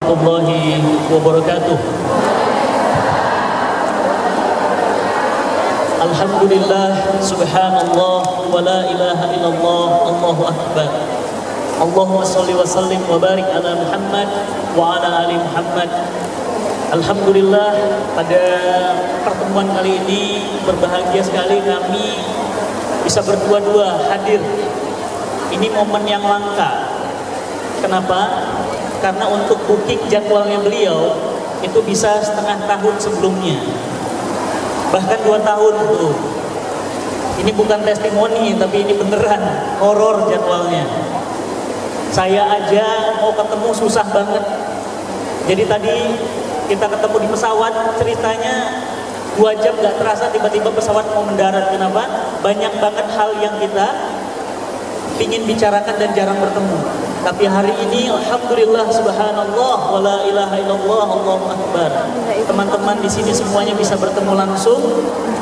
Warahmatullahi wabarakatuh. Alhamdulillah, subhanallah, wa la ilaha illallah, Allahu akbar. Allahumma salli wa sallim wa barik ala Muhammad wa ala ali Muhammad. Alhamdulillah, pada pertemuan kali ini berbahagia sekali kami bisa berdua-dua hadir. Ini momen yang langka. Kenapa? Karena untuk booking jadwalnya beliau itu bisa setengah tahun sebelumnya, bahkan 2 tahun tuh. Ini bukan testimoni, tapi ini beneran horor jadwalnya. Saya aja mau ketemu susah banget. Jadi tadi kita ketemu di pesawat, ceritanya 2 jam gak terasa, tiba-tiba pesawat mau mendarat. Kenapa? Banyak banget hal yang kita ingin bicarakan dan jarang bertemu. Tapi hari ini alhamdulillah, subhanallah, wa la ilaha illallah, Allahu akbar. Teman-teman di sini semuanya bisa bertemu langsung,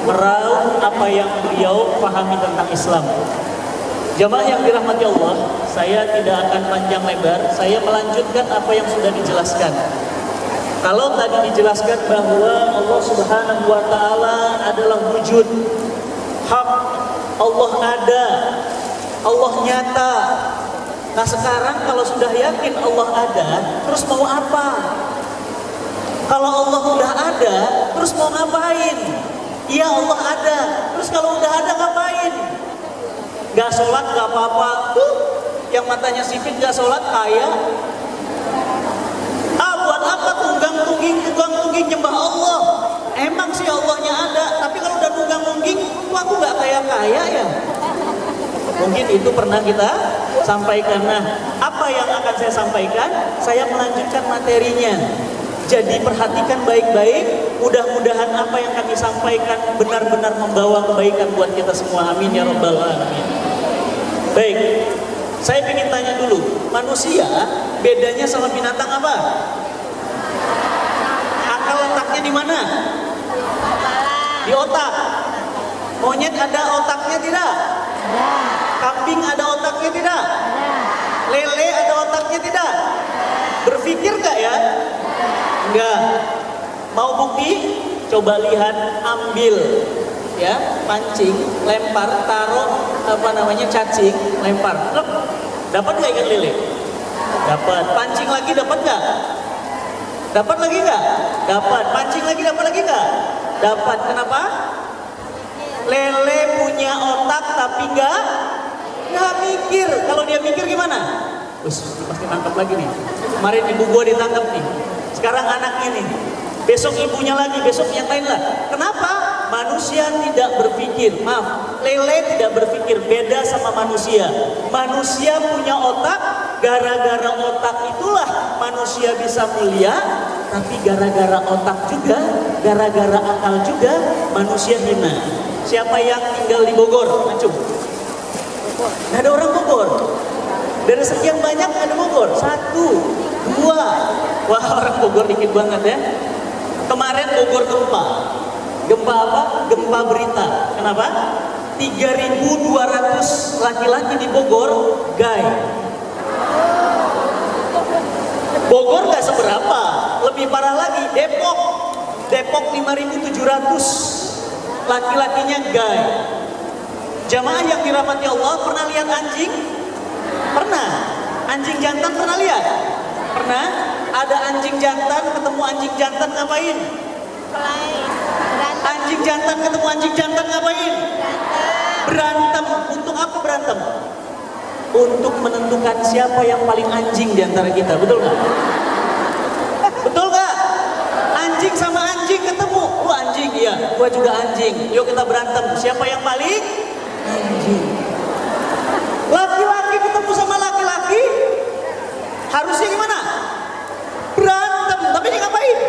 meraup apa yang beliau pahami tentang Islam. Jamaah yang dirahmati Allah, saya tidak akan panjang lebar, saya melanjutkan apa yang sudah dijelaskan. Kalau tadi dijelaskan bahwa Allah Subhanahu wa taala adalah wujud hak, Allah ada, Allah nyata. Nah sekarang kalau sudah yakin Allah ada, terus mau apa? Kalau Allah udah ada, terus mau ngapain? Iya Allah ada, terus kalau udah ada ngapain? Gak sholat gak apa-apa, yang matanya sipit gak sholat kaya. Buat apa tunggang-tungging nyembah Allah? Emang sih Allahnya ada, tapi kalau udah tunggang-tungging, aku gak kaya-kaya ya? Mungkin itu pernah kita sampaikan. Nah, apa yang akan saya sampaikan? Saya melanjutkan materinya. Jadi perhatikan baik-baik. Mudah-mudahan apa yang kami sampaikan benar-benar membawa kebaikan buat kita semua. Amin ya rabbal alamin. Baik, saya ingin tanya dulu. Manusia bedanya sama binatang apa? Akal otaknya di mana? Di otak. Monyet ada otaknya tidak? Kambing ada otaknya tidak? Lele ada otaknya tidak? Berpikir gak ya? Enggak. Mau bukti? Coba lihat, ambil ya, pancing, lempar, taruh cacing, lempar. Dapat gak ikan lele? Dapat. Pancing lagi dapat gak? Dapat lagi gak? Dapat. Pancing lagi dapat lagi gak? Dapat. Kenapa? Lele punya otak tapi nggak mikir. Kalau dia mikir gimana? Pasti tangkap lagi nih. Kemarin ibu gua ditangkap nih. Sekarang anaknya nih. Besok ibunya lagi, besok yang lain lah. Kenapa? Manusia tidak berpikir. Maaf, lele tidak berpikir. Beda sama manusia. Manusia punya otak. Gara-gara otak itulah manusia bisa mulia. Tapi gara-gara otak juga, gara-gara akal juga, manusia hina. Siapa yang tinggal di Bogor? Acung. Gak ada orang Bogor. Dari sekian banyak ada Bogor. 1, 2. Wah, orang Bogor dikit banget ya. Kemarin Bogor gempa. Gempa apa? Gempa berita. Kenapa? 3.200 laki-laki di Bogor gay. Bogor gak seberapa. Lebih parah lagi Depok. Depok 5.700 laki-lakinya gay. Jamaah yang dirahmati Allah, pernah lihat anjing? Pernah? Anjing jantan pernah lihat? Pernah? Ada anjing jantan ketemu anjing jantan ngapain? Anjing jantan ketemu anjing jantan ngapain? Berantem. Untuk apa berantem? Untuk menentukan siapa yang paling anjing di antara kita. Betul nggak? Betul nggak? Anjing sama anjing ketemu. Lu anjing, iya. Gua juga anjing. Yuk kita berantem. Siapa yang paling anjing? Laki-laki ketemu sama laki-laki, harusnya gimana? Berantem. Tapi dia ngapain?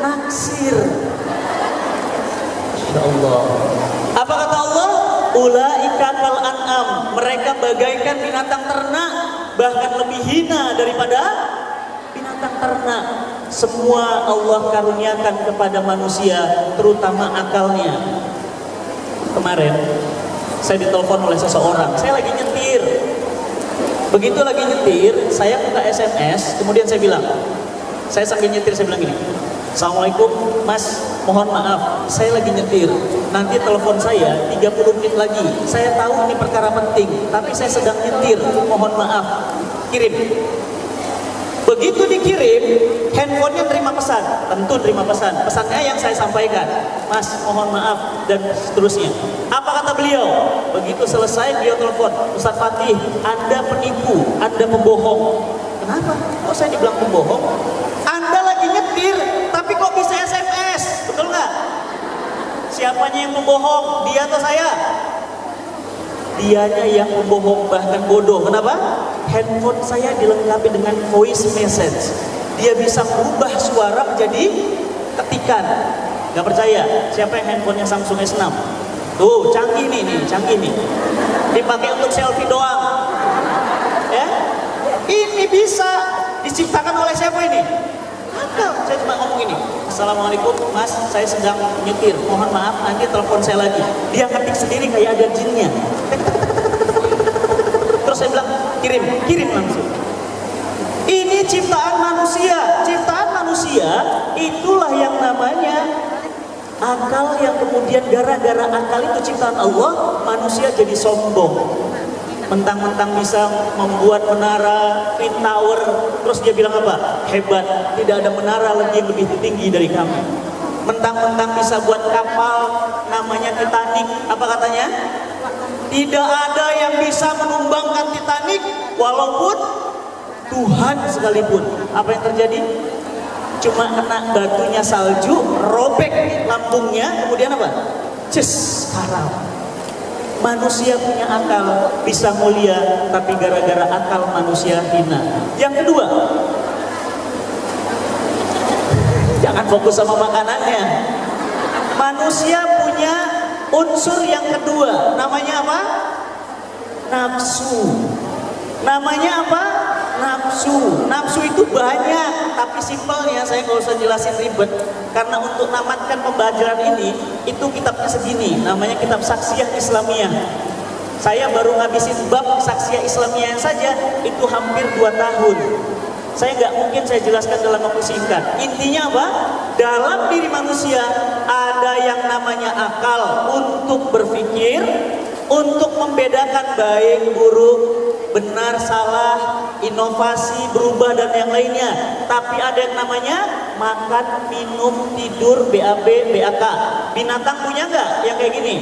Naksir. Insya Allah. Apa kata Allah? Ulaika kal an'am. Mereka bagaikan binatang ternak, bahkan lebih hina daripada binatang ternak. Semua Allah karuniakan kepada manusia, terutama akalnya. Kemarin saya ditelepon oleh seseorang, saya lagi nyetir. Begitu lagi nyetir, saya buka SMS, kemudian saya bilang, Saya sambil nyetir, saya bilang gini, Assalamualaikum mas, mohon maaf, saya lagi nyetir, nanti telepon saya 30 menit lagi, saya tahu ini perkara penting, tapi saya sedang nyetir, mohon maaf, kirim. Begitu dikirim, handphonenya terima pesan, tentu terima pesan, pesannya yang saya sampaikan, mas mohon maaf, dan seterusnya. Apa kata beliau? Begitu selesai beliau telepon, Ustaz Fatih, Anda penipu, Anda pembohong. Kenapa? Kok saya dibilang pembohong? Anda lagi nyetir, tapi kok bisa SMS? Betul nggak? Siapanya yang pembohong? Dia atau saya? Dianya yang pembohong, bahkan bodoh. Kenapa? Handphone saya dilengkapi dengan voice message. Dia bisa merubah suara menjadi ketikan. Gak percaya? Siapa yang handphonenya Samsung S6? Tuh, canggih nih, canggih nih. Dipakai untuk selfie doang. Ya? Ini bisa diciptakan oleh siapa ini? Akal. Saya cuma ngomong ini. Assalamualaikum mas, saya sedang nyetir. Mohon maaf, nanti telepon saya lagi. Dia ketik sendiri kayak ada jinnya. Terus saya bilang, kirim langsung. Ini ciptaan manusia. Ciptaan manusia itulah yang namanya akal, yang kemudian gara-gara akal itu ciptaan Allah, manusia jadi sombong. Mentang-mentang bisa membuat menara, twin tower, terus dia bilang apa? Hebat, tidak ada menara lagi yang lebih tinggi dari kami. Mentang-mentang bisa buat kapal namanya Titanic, apa katanya? Tidak ada yang bisa menumbangkan Titanic, walaupun Tuhan sekalipun. Apa yang terjadi? Cuma kena batunya salju, robek lambungnya, kemudian apa? Karam. Manusia punya akal, bisa mulia, tapi gara-gara akal manusia hina. Yang kedua, jangan fokus sama makanannya. Manusia punya unsur yang kedua, namanya apa? Nafsu. Namanya apa? Nafsu. Nafsu itu banyak, tapi simpelnya saya nggak usah jelasin ribet, karena untuk namatkan pembelajaran ini, itu kitabnya segini, namanya kitab Saksiyah Islamiyah. Saya baru ngabisin bab Saksiyah Islamiyah saja, itu hampir 2 tahun. Saya nggak mungkin saya jelaskan dalam waktu singkat. Intinya apa? Dalam diri manusia ada yang namanya akal untuk berpikir, untuk membedakan baik, buruk, benar, salah, inovasi, berubah, dan yang lainnya. Tapi ada yang namanya makan, minum, tidur, BAB, BAK. Binatang punya nggak yang kayak gini?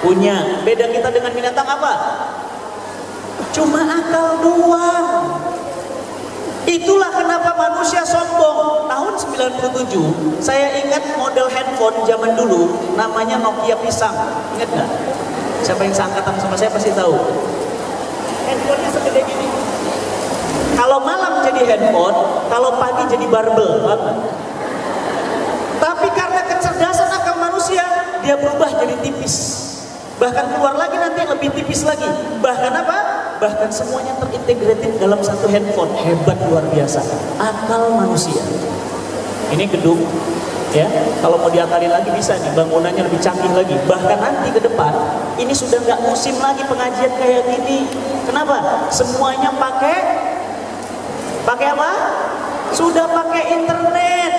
Punya. Beda kita dengan binatang apa? Cuma akal doang. Itulah kenapa manusia sombong. Tahun 97, saya ingat model handphone zaman dulu, namanya Nokia pisang. Ingat nggak? Siapa yang seangkatan sama saya pasti tahu. Handphonenya segede gini. Kalau malam jadi handphone, kalau pagi jadi barbel. Tapi karena kecerdasan akal manusia, dia berubah jadi tipis. Bahkan keluar lagi nanti lebih tipis lagi. Bahkan apa? Bahkan semuanya terintegrated dalam satu handphone. Hebat, luar biasa. Akal manusia. Ini gedung, ya. Kalau mau diakalin lagi bisa nih, bangunannya lebih canggih lagi. Bahkan nanti ke depan, ini sudah nggak musim lagi pengajian kayak gini. Kenapa? Semuanya pakai apa? Sudah pakai internet.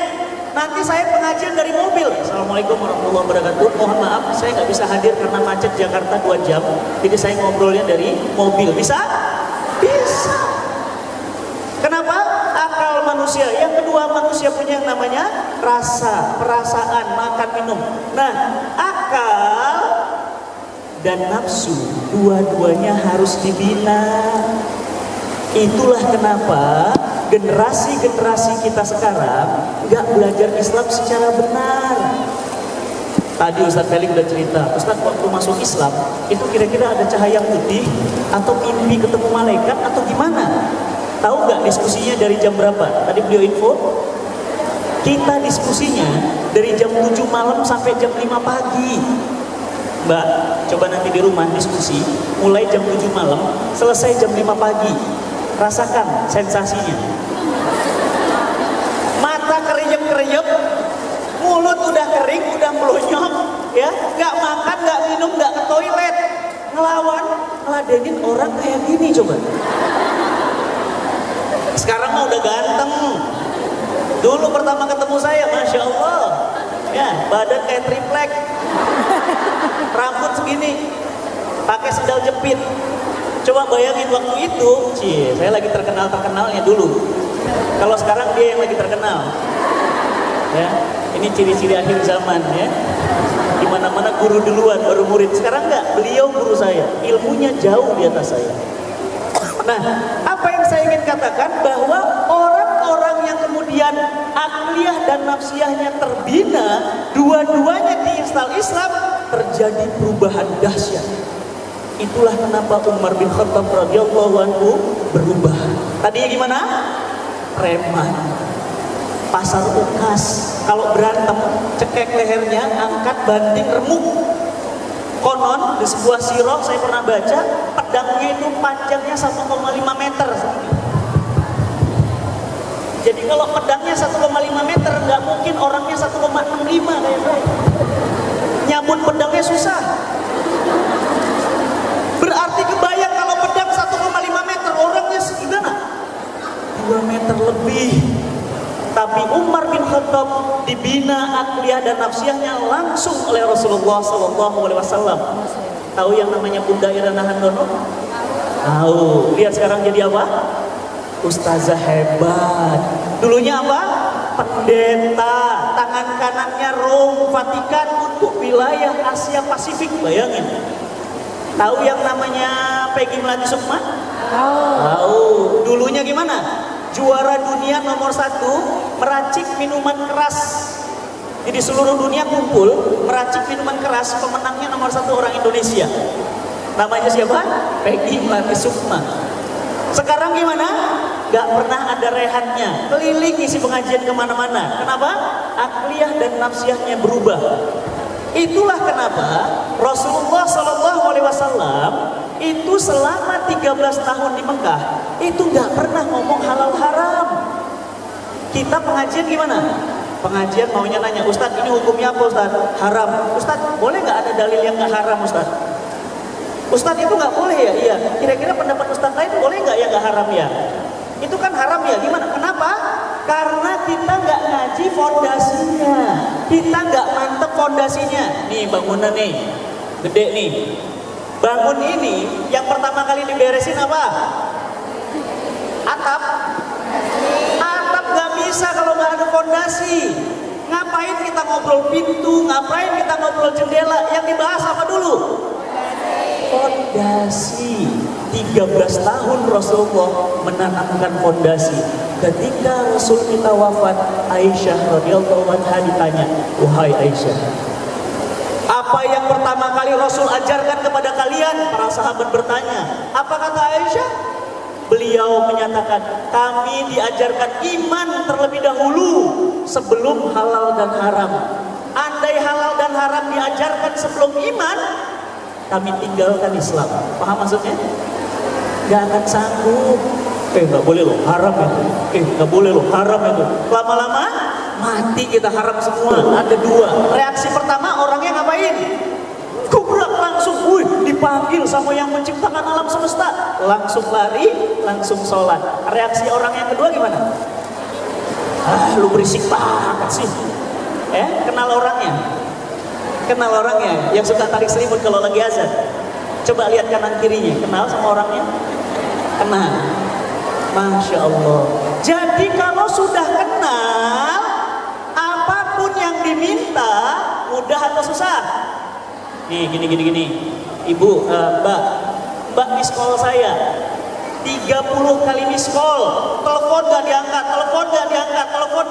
Nanti saya pengajian dari mobil. Assalamualaikum warahmatullahi wabarakatuh. Mohon maaf, saya nggak bisa hadir karena macet Jakarta 2 jam. Jadi saya ngobrolnya dari mobil. Bisa? Bisa. Kenapa? Akal manusia. Yang kedua, manusia punya yang namanya rasa, perasaan, makan, minum. Nah, akal dan nafsu, dua-duanya harus dibina. Itulah kenapa generasi-generasi kita sekarang nggak belajar Islam secara benar. Tadi Ustaz Felix udah cerita, Ustaz waktu masuk Islam itu kira-kira ada cahaya putih atau mimpi ketemu malaikat atau gimana? Tahu nggak diskusinya dari jam berapa? Tadi beliau info, kita diskusinya dari jam 7 malam sampai jam 5 pagi. Mbak, coba nanti di rumah diskusi, mulai jam 7 malam, selesai jam 5 pagi. Rasakan sensasinya. Mata kereyep-kereyep, mulut udah kering, udah melunyok, ya, nggak makan, nggak minum, nggak ke toilet, ngeladenin orang kayak gini coba. Sekarang mah udah ganteng, Dulu pertama ketemu saya, Masya Allah, ya badan kayak triplek, rambut segini, pakai sendal jepit. Coba bayangin waktu itu, saya lagi terkenalnya dulu. Kalau sekarang dia yang lagi terkenal. Ya, ini ciri-ciri akhir zaman ya. Di mana-mana guru duluan baru murid. Sekarang enggak, beliau guru saya. Ilmunya jauh di atas saya. Nah, apa yang saya ingin katakan bahwa orang-orang yang kemudian akliyah dan nafsiyahnya terbina, dua-duanya diinstal Islam, terjadi perubahan dahsyat. Itulah kenapa Umar bin Khattab radhiyallahu anhu berubah. Tadinya gimana? Preman, pasar ukas, kalau berantem cekek lehernya, angkat banting remuk. Konon di sebuah sirah saya pernah baca, pedangnya itu panjangnya 1,5 meter. Jadi kalau pedangnya 1,5 meter, nggak mungkin orangnya 1,65 kayak saya. Nyambut pedangnya susah. Berarti kebayang kalau pedang 1,5 meter, orangnya segimana? 2 meter lebih. Tapi Umar bin Khattab dibina akliyah dan nafsiyahnya langsung oleh Rasulullah SAW. Tahu yang namanya Bunda Irana Handono? Tahu. Lihat sekarang jadi apa? Ustazah hebat. Dulunya apa? Pendeta. Tangan kanannya Rom, Vatikan untuk wilayah Asia Pasifik. Bayangin. Tahu yang namanya Peggy Melati Sukma? Tahu. Dulunya gimana? Juara dunia nomor 1 meracik minuman keras. Jadi seluruh dunia kumpul meracik minuman keras. Pemenangnya nomor 1 orang Indonesia. Namanya siapa? Peggy Melati Sukma. Sekarang gimana? Gak pernah ada rehatnya. Keliling isi pengajian kemana-mana. Kenapa? Akliyah dan nafsiyahnya berubah. Itulah kenapa Rasulullah SAW itu selama 13 tahun di Mekah itu nggak pernah ngomong halal haram. Kita pengajian gimana? Pengajian maunya nanya, Ustadz ini hukumnya apa Ustadz? Haram. Ustadz boleh nggak ada dalil yang nggak haram Ustadz? Ustadz itu nggak boleh ya? Iya. Kira-kira pendapat Ustadz lain boleh nggak ya nggak haram ya? Itu kan haram ya? Gimana? Kenapa? Karena kita nggak ngaji fondasinya, kita nggak mantep fondasinya. Nih bangunan nih, gede nih. Bangun ini yang pertama kali diberesin apa? Atap. Atap nggak bisa kalau nggak ada fondasi. Ngapain kita ngobrol pintu? Ngapain kita ngobrol jendela? Yang dibahas apa dulu? Fondasi. 13 tahun Rasulullah menanamkan fondasi. Ketika Rasul kita wafat, Aisyah radhiyallahu anha ditanya, "Wahai Aisyah, apa yang pertama kali Rasul ajarkan kepada kalian?" Para sahabat bertanya. Apa kata Aisyah? Beliau menyatakan, "Kami diajarkan iman terlebih dahulu sebelum halal dan haram. Andai halal dan haram diajarkan sebelum iman, kami tinggalkan Islam." Paham maksudnya? Gak akan sanggup. Gak boleh loh, haram itu. Gak boleh loh, haram itu. Lama-lama mati kita, haram semua. Ada 2. Reaksi pertama orangnya ngapain? Kubrak langsung, dipanggil sama yang menciptakan alam semesta. Langsung lari, langsung sholat. Reaksi orang yang kedua gimana? Lu berisik banget sih. Kenal orangnya? Kenal orangnya yang suka tarik selimut kalau lagi azan. Coba lihat kanan kirinya, kenal sama orangnya? Kenal. Masya Allah. Jadi kalau sudah kenal, apapun yang diminta, mudah atau susah? Nih, gini. Ibu, Mbak miss call saya. 30 kali miss call. Telepon gak diangkat, telepon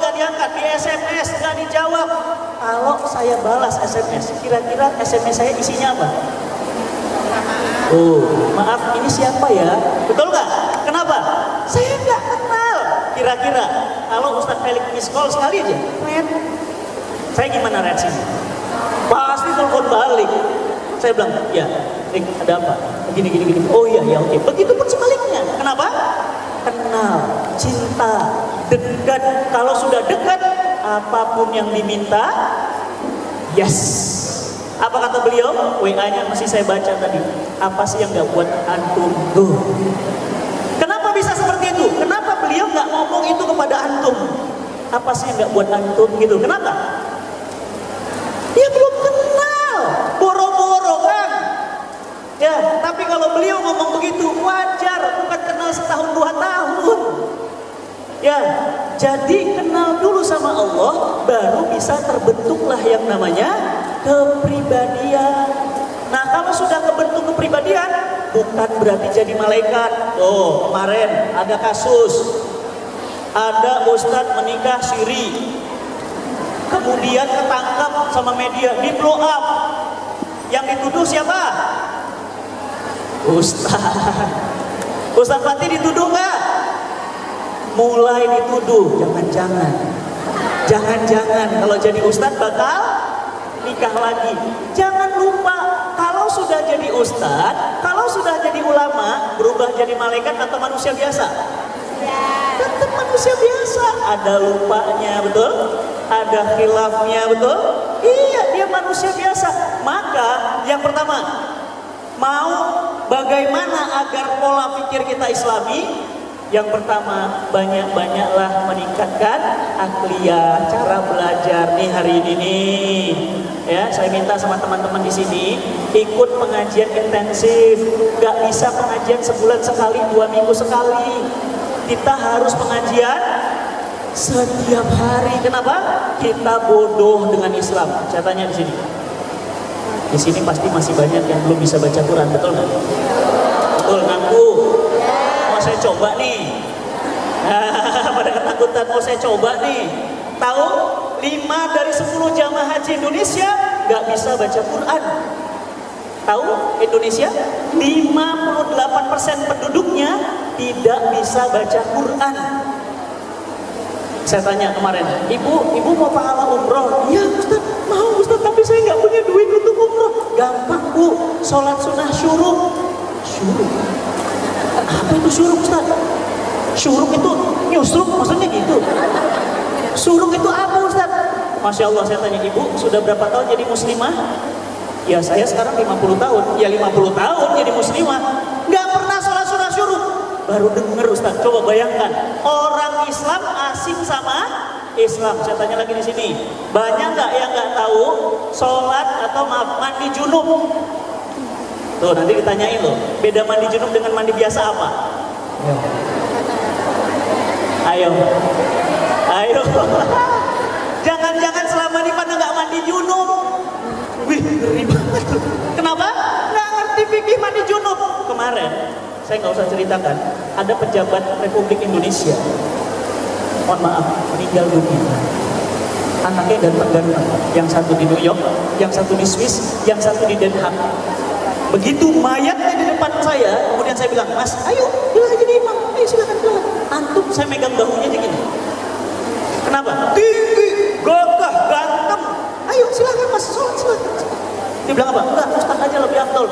gak diangkat. Di SMS gak dijawab. Kalau saya balas SMS, kira-kira SMS saya isinya apa? Maaf, ini siapa ya? Betul nggak? Kenapa? Saya nggak kenal. Kira-kira kalau Ustadz Felix miss call sekali aja, saya gimana reaksinya? Pasti telepon balik. Saya bilang, ya, Rick, ada apa? Gini. Oh iya, oke. Begitupun sebaliknya. Kenapa? Kenal, cinta, dekat. Kalau sudah dekat, apapun yang diminta, yes. Apa kata beliau? WA-nya masih saya baca tadi. Apa sih yang gak buat antum? Kenapa bisa seperti itu? Kenapa beliau gak ngomong itu kepada antum? apa sih yang nggak buat antum gitu? Kenapa? Dia belum kenal, boro-boro kan? Ya, tapi kalau beliau ngomong begitu wajar, bukan kenal setahun 2 tahun. Ya, jadi kenal dulu sama Allah, baru bisa terbentuklah yang namanya kepribadian. Nah, kalau sudah kebentuk kepribadian, bukan berarti jadi malaikat. Oh, kemarin ada kasus, ada ustadz menikah siri, kemudian ketangkap sama media, di blow up. Yang dituduh siapa? Ustadz Fatih dituduh nggak? Mulai dituduh, jangan-jangan kalau jadi ustadz bakal nikah lagi. Jangan lupa, kalau sudah jadi ustadz, kalau sudah jadi ulama, berubah jadi malaikat atau manusia biasa? Tetap manusia biasa, ada lupanya, betul? Ada khilafnya, betul? Iya, dia manusia biasa. Maka yang pertama, mau bagaimana agar pola pikir kita islami? Yang pertama, banyak-banyaklah meningkatkan akliyah, cara belajar nih hari ini nih. Ya, saya minta sama teman-teman di sini ikut pengajian intensif. Gak bisa pengajian sebulan sekali, 2 minggu sekali. Kita harus pengajian setiap hari. Kenapa? Kita bodoh dengan Islam. Saya tanya di sini. Di sini pasti masih banyak yang belum bisa baca Quran, betul nggak? Betul, ngaku. Mau saya coba nih. Pada ketakutan, mau saya coba nih. Tahu? 5 dari 10 jamaah haji Indonesia nggak bisa baca Quran. Tahu Indonesia 58% penduduknya tidak bisa baca Quran. Saya tanya kemarin, ibu mau pahala umroh? Iya Ustaz, mau Ustaz, tapi saya nggak punya duit untuk umroh. Gampang Bu, sholat sunnah syuruk. Syuruk? Apa itu syuruk Ustaz? Syuruk itu nyusruk, maksudnya gitu. Syuruk itu apa Ustaz? Masya Allah, saya tanya ibu, sudah berapa tahun jadi muslimah? Ya saya sekarang 50 tahun. Ya 50 tahun jadi muslimah, nggak pernah sholat sunnah syuruk. Baru denger Ustaz, coba bayangkan orang Islam asing sama Islam. Saya tanya lagi di sini, banyak nggak yang nggak tahu sholat atau mandi junub? Tuh nanti ditanyain loh, beda mandi junub dengan mandi biasa apa? Ayo. Jangan-jangan selama ini pada nggak mandi junub. Wih, ngeri banget. Kenapa? Nggak ngerti fikih mandi junub. Kemarin, saya nggak usah ceritakan, ada pejabat Republik Indonesia, mohon maaf, meninggal dunia. Anaknya ganteng-ganteng, yang satu di New York, yang satu di Swiss, yang satu di Den Haag. Begitu mayatnya di depan saya, kemudian saya bilang, Mas, ayo, bilang jadi imam, ayo silakan. Antum, saya megang bahunya aja gini. Kenapa? Tinggi, gagah, ganteng. Ayo silakan Mas, sholat silakan. Dia bilang apa? Enggak, Ustaz aja lebih afdol.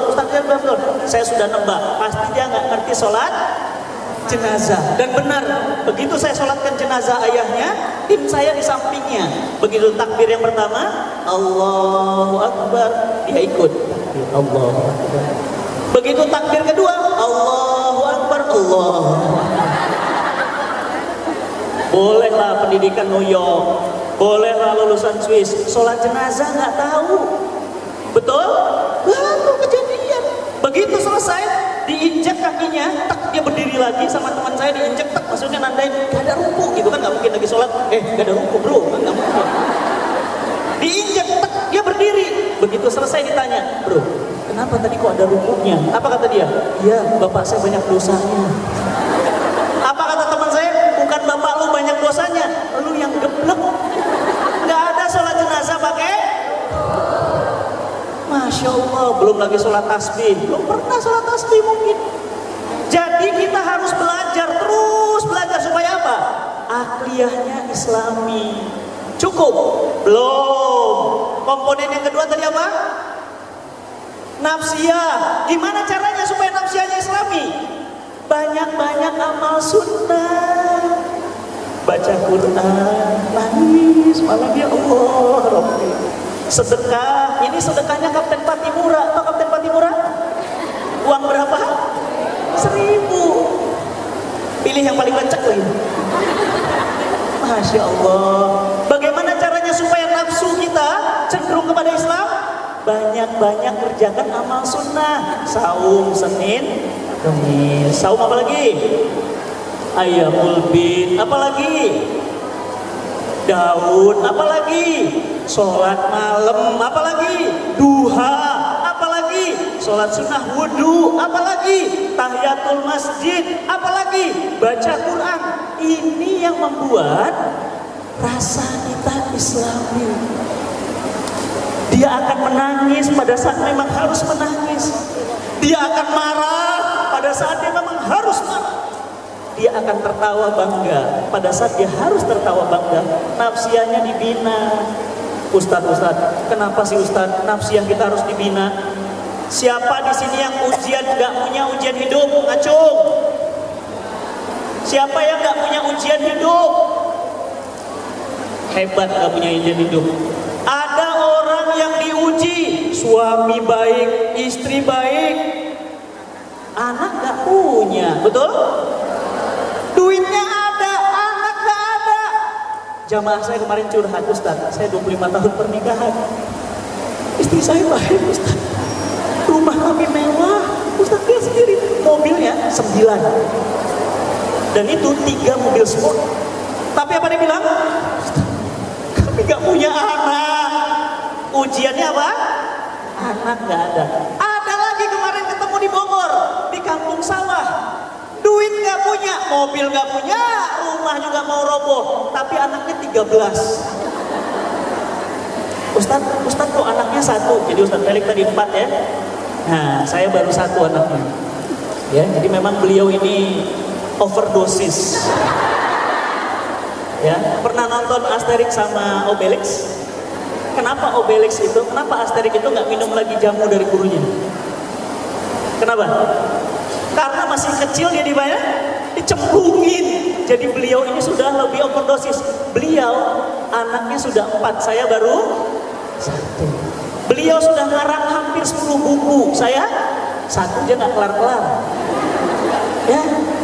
Saya sudah nebak, pasti dia nggak ngerti sholat jenazah. Dan benar, begitu saya sholatkan jenazah ayahnya, tim saya di sampingnya. Begitu takbir yang pertama, Allahu Akbar, dia ikut. Allahu Akbar. Begitu takbir kedua, Allahu Akbar, Allahu Akbar. Bolehlah pendidikan New York, bolehlah lulusan Swiss, sholat jenazah nggak tahu. Betul? Baru kejadian. Begitu selesai, diinjak kakinya, tak dia berdiri lagi sama teman saya diinjak, tak maksudnya nandain gak ada ruku gitu kan, nggak mungkin lagi sholat, gak ada ruku bro, kan nggak mungkin. Diinjak, tak dia berdiri. Begitu selesai ditanya, bro, kenapa tadi kok ada rukunya? Apa kata dia? Iya, bapak saya banyak dosanya. Apa kata teman saya? Bukan bapak lu banyak dosanya, lu yang geblek. Nggak ada sholat jenazah pakai. Masya Allah, belum lagi sholat tasbih, belum pernah sholat tasbih mungkin. Jadi kita harus belajar, terus belajar supaya apa? Akliyahnya Islami. Cukup? Belum. Komponen yang kedua tadi apa? Nafsiyah. Gimana caranya supaya nafsiyahnya Islami? Banyak-banyak amal sunnah, baca Quran, nangis malam ya Allah Rabbi. Sedekah, ini sedekahnya Kapten Patimura. Atau Kapten Patimura? Uang berapa? 1.000. Pilih yang paling lecek lagi. Masya Allah. Bagaimana caranya supaya nafsu kita cenderung kepada Islam? Banyak-banyak kerjakan amal sunnah. Saum Senin, Kamis. Saum apa lagi? Ayamul bid. Apa lagi? Daud. Apa lagi? Sholat malam. Apa lagi? Duha. Apa lagi? Sholat sunnah wudu. Apa lagi? Tahiyatul masjid. Apa lagi? Baca Quran. Ini yang membuat rasa kita Islami. Dia akan menangis pada saat memang harus menangis. Dia akan marah pada saat dia memang harus marah. Dia akan tertawa bangga pada saat dia harus tertawa bangga. Nafsianya dibina. Ustadz, kenapa sih Ustadz nafsiah kita harus dibina? Siapa di sini yang gak punya ujian hidup? Ngacung. Siapa yang gak punya ujian hidup? Hebat gak punya ujian hidup. Ada orang yang diuji, suami baik, istri baik, anak gak punya, betul? Duitnya ada, anak gak ada. Jamaah saya kemarin curhat, Ustaz, saya 25 tahun pernikahan. Istri saya baik, Ustaz. Rumah kami mewah, Ustaz dia sendiri. Mobilnya 9. Dan itu 3 mobil sport. Tapi apa dia bilang? Ustaz, kami gak punya anak. Ujiannya apa? Anak gak ada. Ada lagi kemarin ketemu di Bogor, di kampung sawah. Duit gak punya, mobil gak punya, rumah juga mau roboh. Tapi anaknya 13. Ustadz kok anaknya 1? Jadi Ustadz Felix tadi 4 ya. Nah, saya baru 1 anaknya. Ya, jadi memang beliau ini overdosis. Ya, pernah nonton Asterix sama Obelix? Kenapa Obelix itu, kenapa Asterix itu nggak minum lagi jamu dari gurunya? Kenapa? Karena masih kecil dia dibayar, dicembungin. Jadi beliau ini sudah lebih overdosis. Beliau anaknya sudah 4, saya baru 1. Beliau sudah ngarang hampir 10 buku, saya 1 aja nggak kelar-kelar. Ya,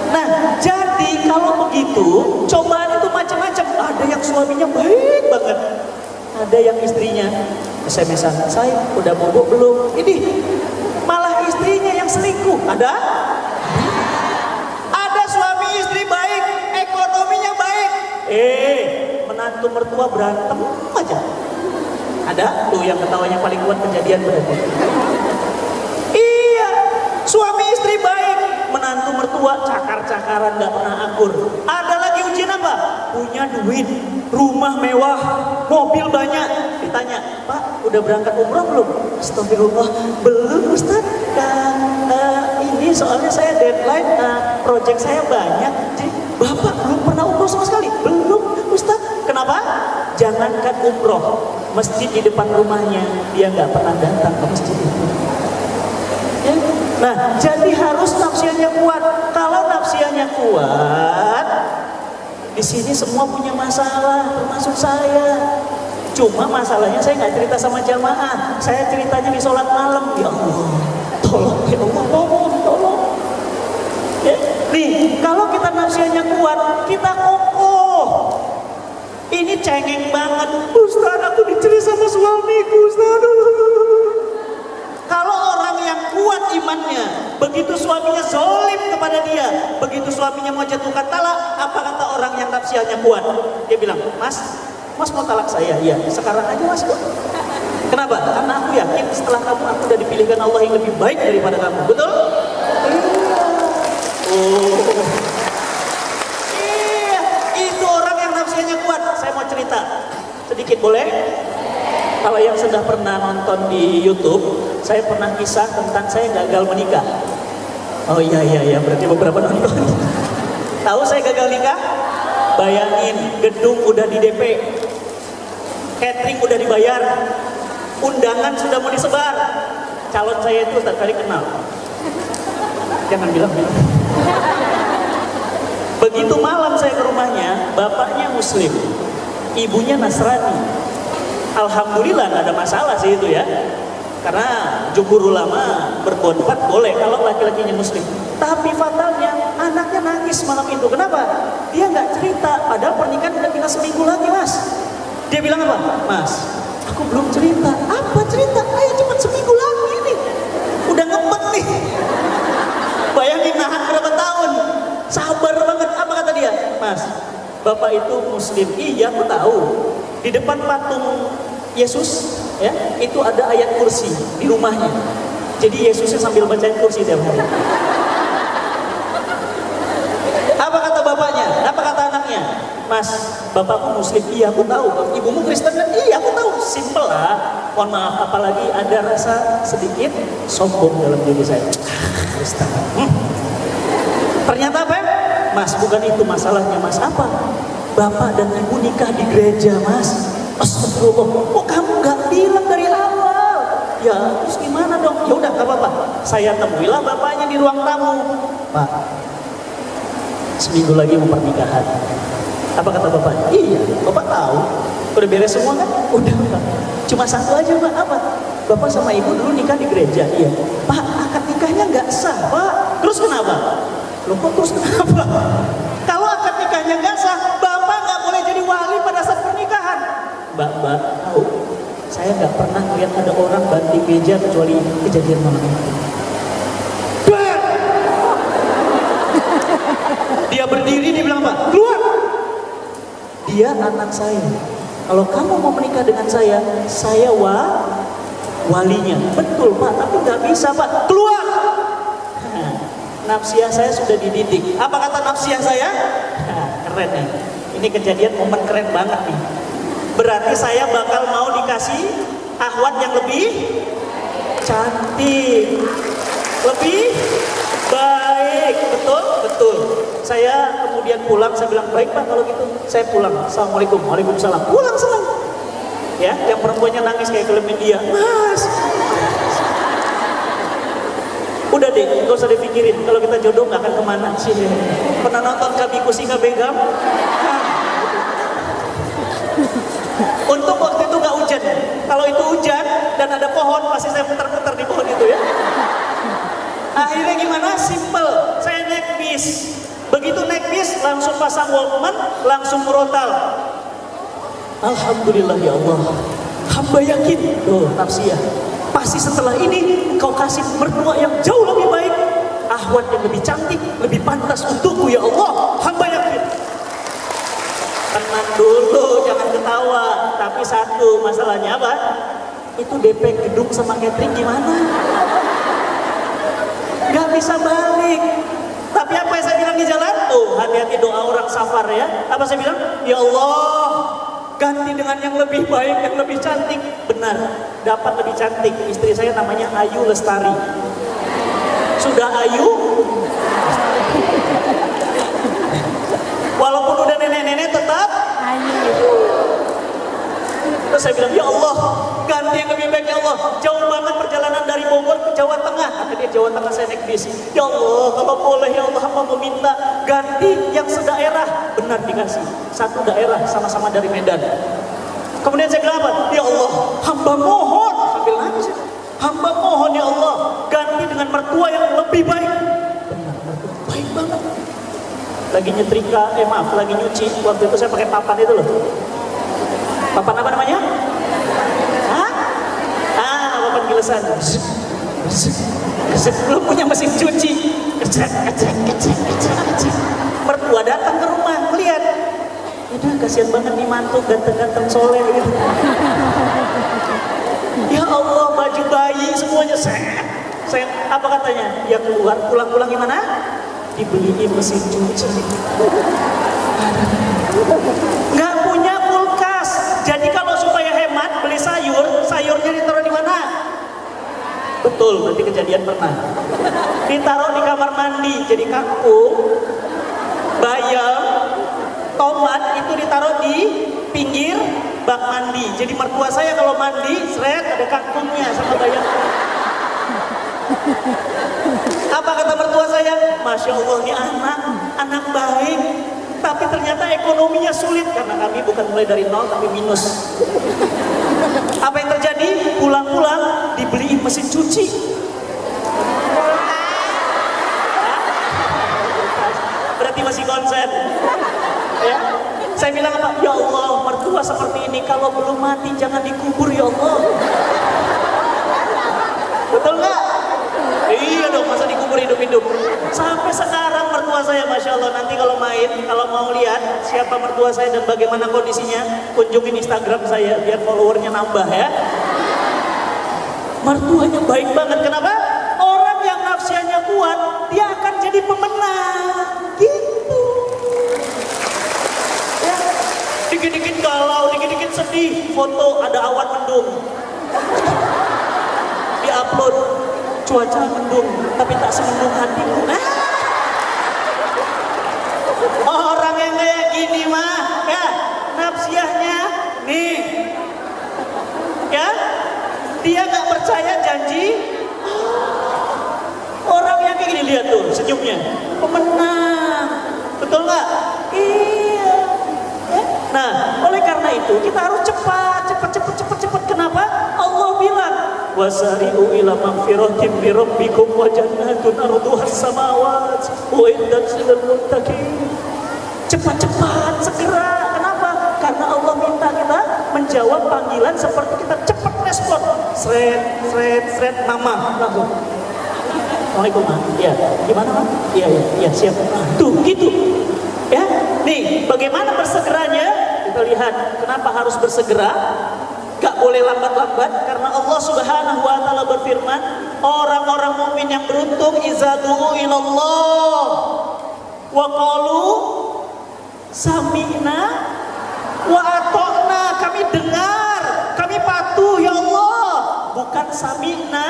nah jadi kalau begitu cobaan itu macam-macam. Ada yang suaminya baik banget, ada yang istrinya SMS-an, saya udah bobo belum? Ini malah istrinya yang selingkuh. Ada suami istri baik, ekonominya baik, menantu mertua berantem aja. Ada tuh yang ketawanya paling kuat kejadian berarti. Iya, suami istri baik, menantu mertua cakar-cakaran gak pernah akur. Ada lagi ujian apa? Punya duit, rumah mewah, mobil banyak. Ditanya, Pak udah berangkat umroh belum? Astagfirullah, belum Ustaz. Ini soalnya saya deadline, project saya banyak. Jadi Bapak belum pernah umroh sama sekali? Belum Ustaz. Kenapa? Jangankan umroh, masjid di depan rumahnya dia nggak pernah datang ke masjid itu. Ya? Nah, jadi harus nafsianya kuat. Kalau nafsianya kuat, di sini semua punya masalah, termasuk saya. Cuma masalahnya saya nggak cerita sama jamaah, saya ceritanya di sholat malam. Ya Allah, tolong, ya Allah, tolong. Ya? Nih, kalau kita nafsianya kuat, kita kokoh. Ini cengeng banget, Ustaz aku diceri sama suamiku, Ustaz. Kalau orang yang kuat imannya, begitu suaminya zolim kepada dia, begitu suaminya mau jatuhkan talak, apa kata orang yang nafsianya kuat? Dia bilang, Mas mau talak saya? Iya, sekarang aja Mas. Kenapa? Karena aku yakin setelah kamu aku udah dipilihkan Allah yang lebih baik daripada kamu, betul? Iya, itu orang yang nafsianya kuat. Saya mau cerita sedikit, boleh? Kalau yang sudah pernah nonton di YouTube, saya pernah kisah tentang saya gagal menikah. Oh iya, berarti beberapa nonton. Tahu saya gagal nikah? Bayangin, gedung udah di DP, catering udah dibayar, undangan sudah mau disebar. Calon saya itu Ustaz kali kenal. Jangan bilang. Begitu malam saya ke rumahnya, bapaknya Muslim, ibunya Nasrani. Alhamdulillah nggak ada masalah sih itu ya, karena jumhur ulama berpendapat boleh kalau laki-lakinya Muslim. Tapi fatalnya Anaknya nangis malam itu. Kenapa? Dia nggak cerita. Padahal pernikahan udah tinggal seminggu lagi, Mas. Dia bilang apa? Mas, aku belum cerita. Apa cerita? Ayo cepat, seminggu lagi nih. Udah ngebet nih. Bayangin nahan berapa tahun. Sabar banget. Apa kata dia? Mas, Bapak itu Muslim. Iya, aku tahu. Di depan patung Yesus, ya, itu ada ayat kursi di rumahnya. Jadi Yesusnya sambil bacain kursi tiap hari. Apa kata bapaknya? Apa kata anaknya? Mas, bapakku Muslim. Iya, aku tahu. Ibumu Kristen kan? Iya, aku tahu. Simpel lah. Mohon maaf, apalagi ada rasa sedikit sombong dalam diri saya. Kristen. Ternyata apa? Mas, bukan itu masalahnya, Mas. Apa? Bapak dan ibu nikah di gereja, Mas. Astagfirullah. Oh, kamu nggak bilang dari awal? Ya, terus gimana dong? Ya udah, nggak apa-apa. Saya temuilah bapaknya di ruang tamu. Pak, seminggu lagi mau pernikahan. Apa kata bapak? Iya, bapak tahu. Udah beres semua kan? Udah, Pak. Cuma satu aja, Pak. Apa? Bapak sama ibu dulu nikah di gereja. Iya. Pak, akad nikahnya nggak sah, Pak. Terus kenapa? Loh, kok terus kenapa? Kalau akad nikahnya nggak sah, bapak nggak boleh jadi wali pada saat pernikahan. Mbak tahu, saya nggak pernah lihat ada orang banting meja kecuali kejadian malam itu. Dia berdiri, dia bilang, Pak, keluar. Dia anak saya. Kalau kamu mau menikah dengan saya walinya. Betul, Pak, tapi nggak bisa, Pak. Keluar. Nafsiyah saya sudah dididik. Apa kata nafsiyah saya? Keren nih. Ini kejadian momen keren banget nih. Berarti saya bakal mau dikasih ahwat yang lebih cantik, lebih baik. Betul? Betul. Saya kemudian pulang, saya bilang, baik Pak kalau gitu. Saya pulang. Assalamualaikum. Waalaikumsalam. Pulang senang. Ya, yang perempuannya nangis kayak film India. Mas. Udah deh, gak usah dipikirin. Kalau kita jodoh gak akan kemana sih. Pernah nonton Kabiku Singa Begam? Untung waktu itu gak hujan. Kalau itu hujan dan ada pohon, pasti saya putar-putar di pohon itu ya. Akhirnya gimana? Simple. Saya naik bis. Begitu naik bis, langsung pasang Walkman, langsung murotal. Alhamdulillah ya Allah. Hamba yakin. Tuh, nafsiyah. Pasti setelah ini kau kasih mertua yang jauh lebih baik, ahwat yang lebih cantik, lebih pantas untukku ya Allah. Hamba yakin. Tenang dulu, jangan ketawa. Tapi satu masalahnya apa? Itu DP gedung sama catering gimana? Gak bisa balik. Tapi apa yang saya bilang di jalan? Tuh, hati-hati doa orang safar ya. Apa saya bilang? Ya Allah, ganti dengan yang lebih baik, yang lebih cantik. Benar, dapat lebih cantik. Istri saya namanya Ayu Lestari. Sudah Ayu, walaupun udah nenek-nenek tetap Ayu. Terus saya bilang, ya Allah, ganti yang lebih baik ya Allah. Jauh banget perjalanan dari Bogor ke Jawa Tengah. Kata dia, Jawa Tengah saya naik bis. Ya Allah, kalau boleh ya Allah, hamba meminta ganti yang sedaerah. Benar dikasih, satu daerah sama-sama dari Medan. Kemudian saya bilang apa? Ya Allah, hamba mohon, sambil nangis ya. Hamba mohon ya Allah, ganti dengan mertua yang lebih baik. Benar, mertua baik banget. Lagi nyetrika, lagi nyuci. Waktu itu saya pakai papan itu loh. Papan apa namanya? Hah? Papan gilesan. Belum punya mesin cuci. Kecek. Mertua datang ke rumah, lihat. Udah, kasihan banget nih mantu, ganteng-ganteng soleh gitu. Ya Allah, baju bayi semuanya saya apa katanya? Ya keluar, pulang-pulang gimana? Dibeliin mesin cuci. Nggak punya kulkas. Jadi kalau supaya hemat beli sayurnya ditaruh di mana? Betul, berarti kejadian pernah. Ditaruh di kamar mandi, jadi kangkung, bayam, tomat itu ditaruh di pinggir bak mandi. Jadi mertua saya kalau mandi, seret ada kangkungnya sama bayam. Apa kata mertua saya? Masya Allah, ini anak baik. Tapi ternyata ekonominya sulit karena kami bukan mulai dari nol tapi minus. Apa yang terjadi? Pulang-pulang dibeliin mesin cuci. konsen. Ya, saya bilang apa? Ya Allah, mertua seperti ini kalau belum mati jangan dikubur ya Allah. Betul nggak? Iya dong, masa dikubur hidup-hidup. Sampai sekarang mertua saya, Masya Allah, nanti kalau main, kalau mau lihat siapa mertua saya dan bagaimana kondisinya, kunjungin Instagram saya biar followernya nambah ya. Mertuanya baik banget, kenapa? Orang yang nafsianya kuat, dia akan jadi pemenang. Gitu. Ya, dikit-dikit galau, dikit-dikit sedih, foto ada awan mendung. Di-upload, cuaca mendung, tapi tak semendung hatiku. Orang yang kayak gini mah, ya, nafsiahnya nih, ya, dia nggak percaya janji. Orang yang kayak gini lihat tuh senyumnya, pemenang, betul nggak? Iya. Nah, oleh karena itu kita harus cepat. Kenapa? Allah bilang, wasari'u ila magfiratin min rabbikum wa jannatun arduhas samawati wa iddat lil muttaqin. Cepat, segera. Kenapa? Karena Allah minta kita menjawab panggilan seperti kita cepat respon. Sret, mama langsung. Assalamualaikum, Ma. Iya, gimana, Ma? Iya, siap. Tuh, gitu. Ya, nih, bagaimana bersegeranya? Kita lihat kenapa harus bersegera. Gak boleh lambat-lambat karena Allah Subhanahu wa taala berfirman, orang-orang mukmin yang beruntung iza du'u ilallah wa qalu sami'na wa ata'na, kami dengar, kami patuh ya Allah, bukan sami'na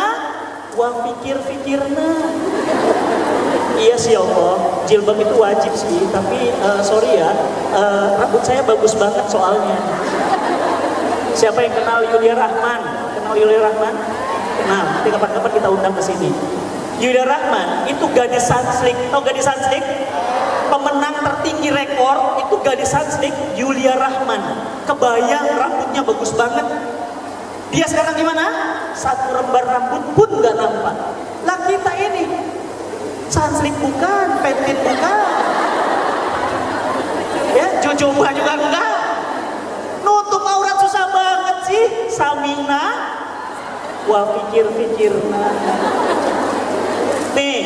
wa fikirna. Iya sih Allah, jilbab itu wajib sih, tapi sorry ya, rambut saya bagus banget soalnya. Siapa yang kenal Yulia Rahman? Kenal Yulia Rahman? Kenal, nanti kapan-kapan kita undang ke sini. Yulia Rahman itu gadis Sunslick. Tahu gadis Sunslick? Pemenang tertinggi rekor itu gadis Sunslick, Yulia Rahman. Kebayang rambutnya bagus banget. Dia sekarang gimana? Satu lembar rambut pun gak nampak. Lah kita ini Sunslick bukan, Pantene bukan. Ya, Jojoba juga enggak. Nutup aurat susah banget sih. Samina wa fikirna. Nih,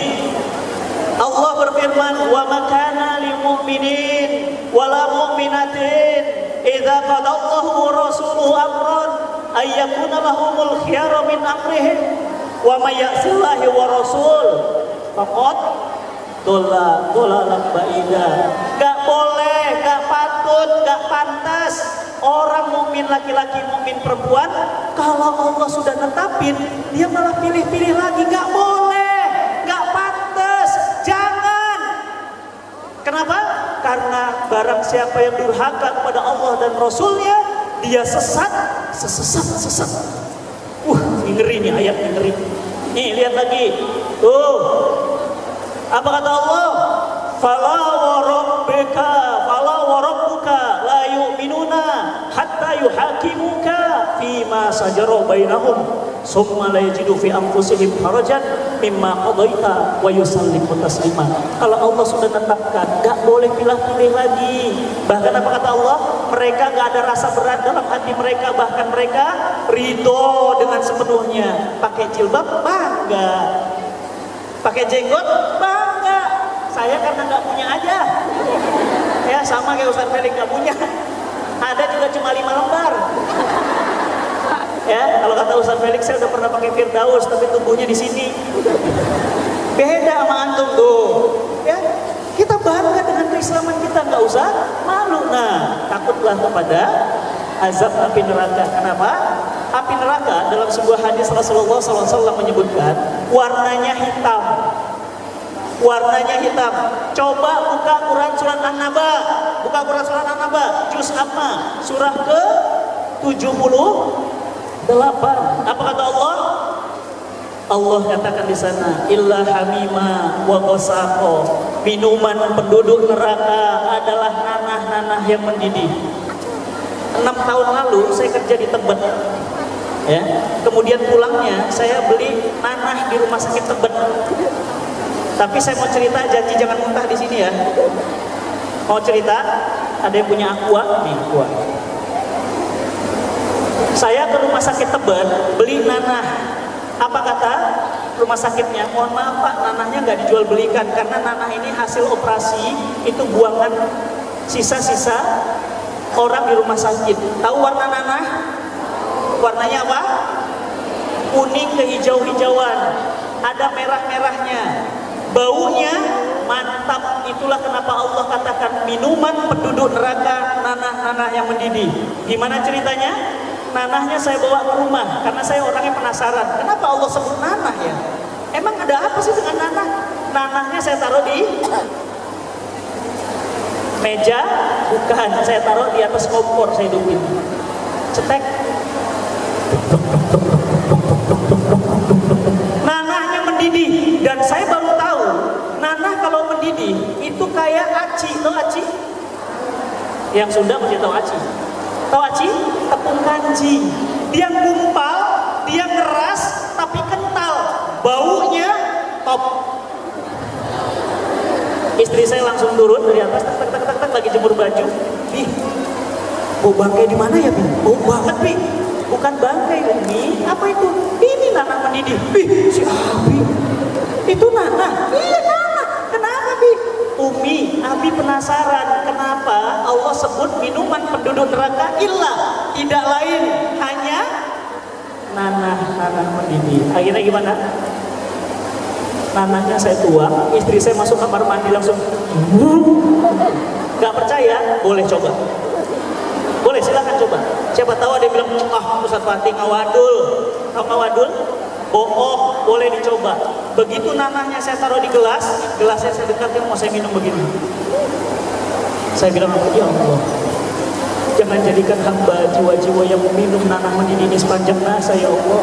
Allah berfirman, wa makana lil mu'minin wala mu'minatin idza qadallahu wa rasuluhu amran ay yakuna lahumul khiyara min amrihim wa may ya'sillahi wa rasul faqad dhalalan ba'ida. Gak boleh, gak patut, gak pantas orang mukmin laki-laki, mukmin perempuan, kalau Allah sudah netapin, dia malah pilih-pilih lagi. Gak boleh, gak pantas, jangan. Kenapa? Karena barang siapa yang durhaka kepada Allah dan Rasulnya, dia sesat. Ini ngeri nih, ayat ngeri. Nih, lihat lagi. Tuh, apa kata Allah? Fala wa rabbuka la yu'minuna hatta yuhakimuka fima sajara bainahum summa la yajidu fi anfusihim harajan mimma qadaita wa yusallimu taslima. Kalau Allah sudah tetapkan, gak boleh pilih-pilih lagi. Bahkan apa kata Allah? Mereka gak ada rasa berat dalam hati mereka, bahkan mereka ridho dengan sepenuhnya. Pakai jilbab bangga, pakai jenggot bangga. Saya karena nggak punya aja, ya sama kayak Ustaz Felix nggak punya. Ada juga cuma 5 lembar. Ya, kalau kata Ustaz Felix saya udah pernah pakai Firdaus, tapi tubuhnya di sini. Beda sama antum tuh. Ya, kita bangga dengan keislaman kita, nggak usah malu. Nah, takutlah kepada azab api neraka. Kenapa? Api neraka dalam sebuah hadis Rasulullah SAW menyebutkan warnanya hitam. Warnanya hitam. Coba buka Quran surat An-Naba. Buka Quran surat An-Naba. Juz amma? Surah ke 78. Apa kata Allah? Allah katakan di sana, illa hamima wa ghasaqo. Minuman penduduk neraka adalah nanah-nanah yang mendidih. 6 tahun lalu saya kerja di Tebet. Ya. Kemudian pulangnya saya beli nanah di rumah sakit Tebet. Tapi saya mau cerita, janji jangan muntah di sini ya. Mau cerita? Ada yang punya aqua? Nih, aqua. Saya ke rumah sakit Tebet beli nanah. Apa kata rumah sakitnya? Mohon maaf Pak, nanahnya nggak dijual belikan karena nanah ini hasil operasi, itu buangan sisa-sisa orang di rumah sakit. Tahu warna nanah? Warnanya apa? Kuning kehijau-hijauan, ada merah-merahnya, baunya mantap. Itulah kenapa Allah katakan minuman penduduk neraka nanah-nanah yang mendidih. Gimana ceritanya? Nanahnya saya bawa ke rumah karena saya orangnya penasaran. Kenapa Allah sebut nanah ya? Emang ada apa sih dengan nanah? Nanahnya saya taruh di meja, bukan, saya taruh di atas kompor, saya hidupin. Cetek. Nanahnya mendidih dan saya baru tahu nanah kalau mendidih itu kayak aci. Tahu aci? Yang Sunda mesti tahu aci. Tahu aci? Tepung kanji. Dia gumpal, dia keras tapi kental. Baunya top. Istri saya langsung turun dari atas, tak lagi jemur baju. Ih, bau bangkai di mana ya, Bi? Bau banget, Bi. Bukan bangkai, Umi. Apa itu? Ini nanah mendidih. Ih, si Abi. Itu nanah. Iya, nanah. Kenapa, Bi? Umi, Abi penasaran kenapa Allah sebut minuman penduduk neraka illa, tidak lain hanya nanah mendidih. Akhirnya gimana? Nanahnya saya tuang, istri saya masuk kamar mandi langsung. Gak percaya? Boleh coba. Boleh, silahkan coba. Siapa tahu ada yang bilang, Ustaz Fatih ngawadul. Tahu ngawadul? Bohong, boleh dicoba. Begitu nanahnya saya taruh di gelasnya saya dekatkan, mau saya minum begini. Saya bilang, ya Allah, jangan jadikan hamba jiwa-jiwa yang meminum nanah mendidih ini sepanjang masa, ya Allah.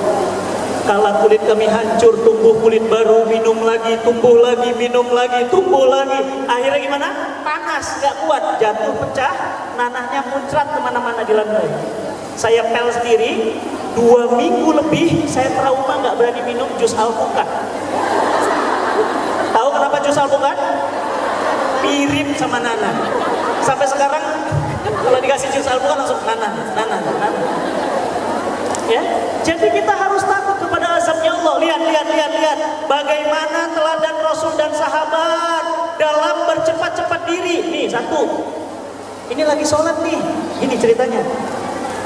Kala kulit kami hancur, tumbuh kulit baru, minum lagi, tumbuh lagi, minum lagi, tumbuh lagi. Akhirnya gimana? Panas, gak kuat, jatuh, pecah, nanahnya muncrat kemana-mana di lantai. Saya pel sendiri, 2 minggu lebih, saya trauma gak berani minum jus alpukat. Tahu kenapa jus alpukat? Mirip sama nanah. Sampai sekarang, kalau dikasih jus alpukat langsung nanah. Ya, jadi kita harus takut kepada azabnya Allah. Lihat. Bagaimana teladan Rasul dan sahabat dalam bercepat-cepat diri. Nih, satu. Ini lagi sholat nih. Ini ceritanya.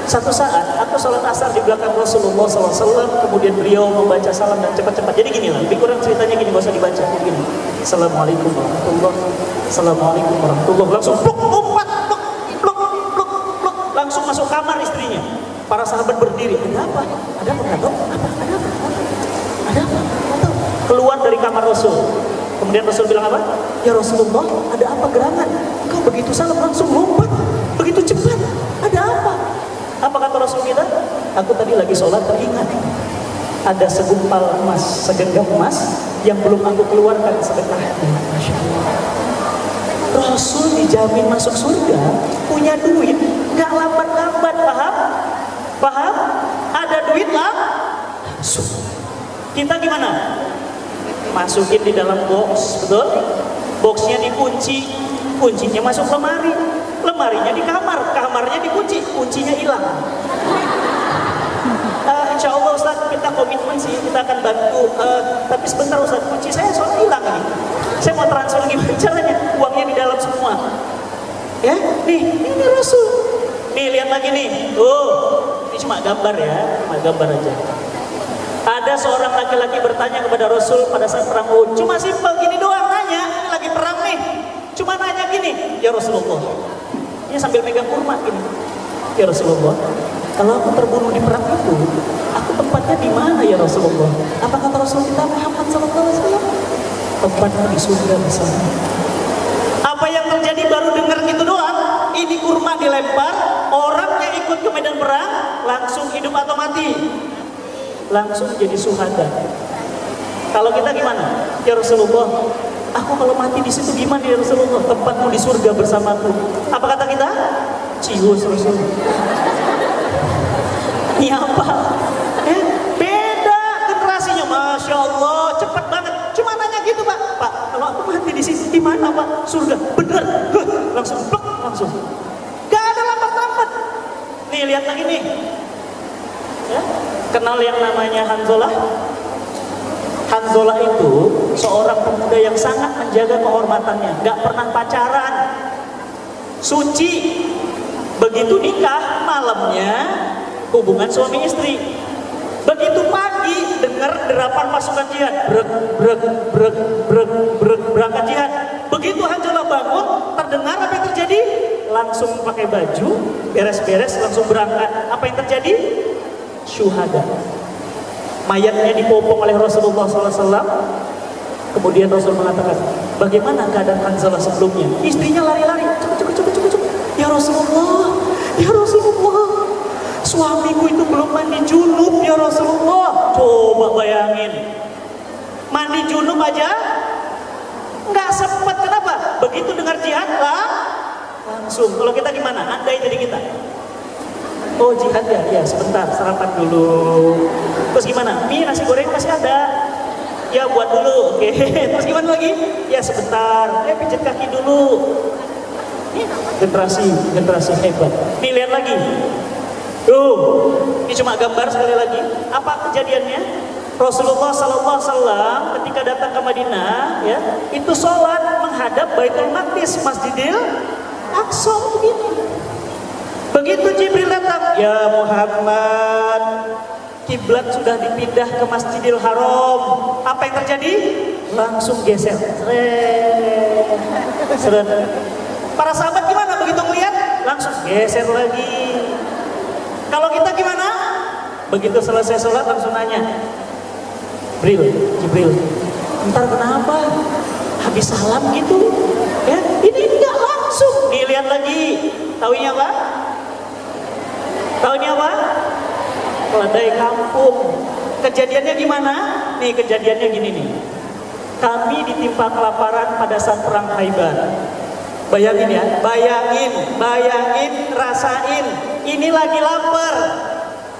Satu saat, aku sholat asar di belakang Rasulullah SAW. Kemudian beliau membaca salam dan cepat-cepat. Jadi gini lah, lebih kurang ceritanya gini, gak usah dibaca. Jadi gini. Assalamualaikum warahmatullahi wabarakatuh. Assalamualaikum warahmatullahi wabarakatuh. Langsung pluk, pluk. Langsung masuk kamar istrinya. Para sahabat berdiri, ada apa? Ada apa? Ada apa? Keluar dari kamar Rasul. Kemudian Rasul bilang apa? Ya Rasulullah, ada apa gerangan? Kau begitu salam langsung lompat, begitu cepat. Ada apa? Apa kata Rasul kita? Aku tadi lagi sholat teringat ada segumpal emas, segenggam emas yang belum aku keluarkan sedekahnya. Masya Allah. Rasul dijamin masuk surga, punya duit, gak lambat-lambat, paham? Ada duit lah, kita gimana? Masukin di dalam box, betul? Boxnya dikunci, kuncinya masuk lemari, lemarinya di kamar, kamarnya dikunci, kuncinya hilang. Insya Allah Ustaz, kita komitmen sih, kita akan bantu. Tapi sebentar Ustaz, kunci saya soalnya hilang nih. Saya mau transfer gimana caranya? Uangnya di dalam semua. Ya, nih, ini Rasul. Nih, lihat lagi nih. Ini cuma gambar ya, cuma gambar aja. Ada seorang laki-laki bertanya kepada Rasul pada saat perang Uhud. Cuma simpel gini doang nanya, ini lagi perang nih. Cuma nanya gini, ya Rasulullah. Dia sambil megang kurma gini. Ya Rasulullah, kalau aku terbunuh di perang itu, aku tempatnya di mana ya Rasulullah? Apa kata Rasul kita Muhammad SAW? Tempatnya di surga bersama. Apa yang terjadi baru dengar gitu doang? Ini kurma dilempar, orangnya ikut ke medan perang, langsung hidup atau mati? Langsung jadi syuhada. Kalau kita gimana? Ya Rasulullah, aku kalau mati di situ gimana ya Rasulullah? Tempatmu di surga bersamaku. Apa kata kita? Cius Rasul. Ini apa? Beda generasinya, Masya Allah, cepat banget. Cuma nanya gitu Pak, kalau aku mati di sini di mana Pak? Surga. Bener. langsung plek, langsung. Gak ada lambat-lambat. Nih lihat lagi nih. Ya, kenal yang namanya Hanzalah? Hanzalah itu seorang pemuda yang sangat menjaga kehormatannya, gak pernah pacaran, suci. Begitu nikah, malamnya hubungan suami istri. Begitu pagi dengar derapan pasukan jihad, brek brek brek brek brek, berangkat jihad. Begitu Hanzalah bangun, terdengar apa yang terjadi? Langsung pakai baju, beres-beres, langsung berangkat. Apa yang terjadi? Syuhada. Mayatnya dipopong oleh Rasulullah SAW. Kemudian Rasul mengatakan, bagaimana keadaan Hanzalah sebelumnya? Istrinya lari-lari, cuk. Ya Rasulullah, ya Rasulullah, suamiku itu belum mandi junub ya Rasulullah. Coba bayangin, mandi junub aja nggak sempat. Kenapa? Begitu dengar jihad lah, langsung. Kalau kita gimana? Andai jadi kita. Oh jihad ya sebentar, sarapan dulu. Terus gimana? Mie nasi goreng masih ada. Ya buat dulu, oke. Terus gimana lagi? Ya sebentar, pijat kaki dulu. Generasi hebat. Nih lihat lagi. Tuh, ini cuma gambar sekali lagi. Apa kejadiannya? Rasulullah SAW ketika datang ke Madinah, ya, itu sholat menghadap Baitul Maqdis, Masjidil Aqsa begini. Begitu Jibril datang, ya Muhammad, kiblat sudah dipindah ke Masjidil Haram. Apa yang terjadi? Langsung geser. Seret. Para sahabat gimana begitu melihat? Langsung geser lagi. Kalau kita gimana? Begitu selesai sholat langsung nanya, Jibril, ntar kenapa? Habis salam gitu? Ya, ini enggak langsung. Dilihat lagi. Taunya apa? Taunya apa? Keledai kampung. Kejadiannya gimana? Nih kejadiannya gini nih. Kami ditimpa kelaparan pada saat perang Khaybar. Bayangin ya, bayangin, rasain. Ini lagi lapar,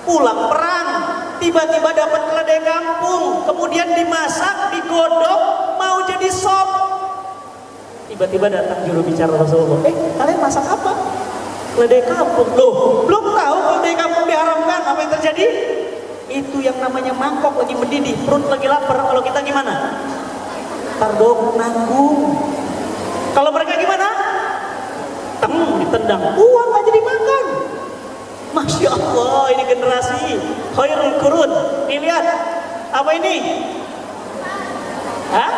pulang perang, tiba-tiba dapat keledai kampung, kemudian dimasak, digodok, mau jadi sop. Tiba-tiba datang juru bicara Rasulullah. Kalian masak apa? Keledai kampung. Loh, belum tahu keledai kampung diharamkan. Apa yang terjadi? Itu yang namanya mangkok lagi mendidih, perut lagi lapar. Kalau kita gimana? Tardong, nanggung. Kalau mereka gimana? Ditendang. Uang gak jadi makan. Masya Allah, ini generasi khairul qurun. Nih lihat, apa ini? Hah?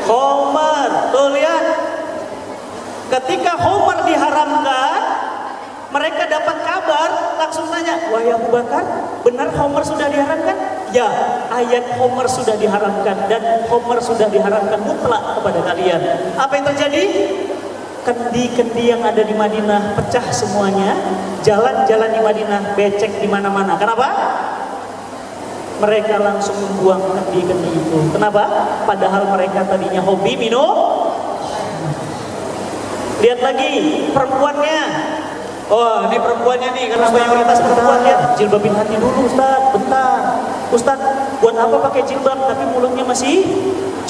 Homer. Tuh lihat. Ketika Homer diharamkan, mereka dapat kabar, langsung tanya, wahai Abu Bakar, benar Homer sudah diharamkan? Ya, ayat Homer sudah diharamkan dan Homer sudah diharamkan mutlak kepada kalian. Apa yang terjadi? Kendi-kendi yang ada di Madinah pecah semuanya, jalan-jalan di Madinah becek di mana-mana. Kenapa? Mereka langsung membuang kendi-kendi itu. Kenapa? Padahal mereka tadinya hobi minum. Lihat lagi perempuannya. Oh, ini perempuannya nih, karena mayoritas perempuannya. Jilbabin hati dulu, Ustaz. Bentar. Ustaz, buat apa pakai jilbab tapi mulutnya masih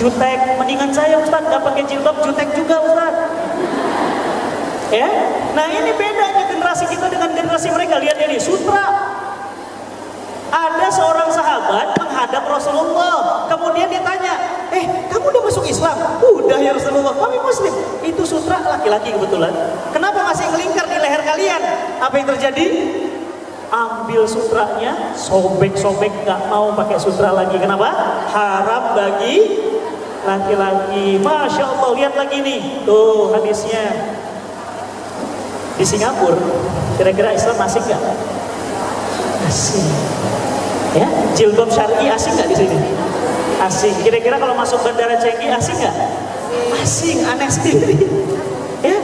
jutek? Mendingan saya, Ustaz, nggak pakai jilbab, jutek juga, Ustaz. Ya, nah ini bedanya generasi kita dengan generasi mereka. Lihat ini, sutra. Ada seorang sahabat menghadap Rasulullah, kemudian ditanya, kamu udah masuk Islam? Udah ya Rasulullah, kami Muslim. Itu sutra laki-laki kebetulan. Kenapa masih ngelingkar di leher kalian? Apa yang terjadi? Ambil sutranya, sobek-sobek, gak mau pakai sutra lagi. Kenapa? Haram bagi laki-laki. Masya Allah, lihat lagi nih, tuh hadisnya. Di Singapura, kira-kira Islam asik gak? Asik. Ya, jilbab syar'i asing nggak di sini? Asing. Kira-kira kalau masuk bandara Changi asing nggak? Asing, aneh sendiri. Ya.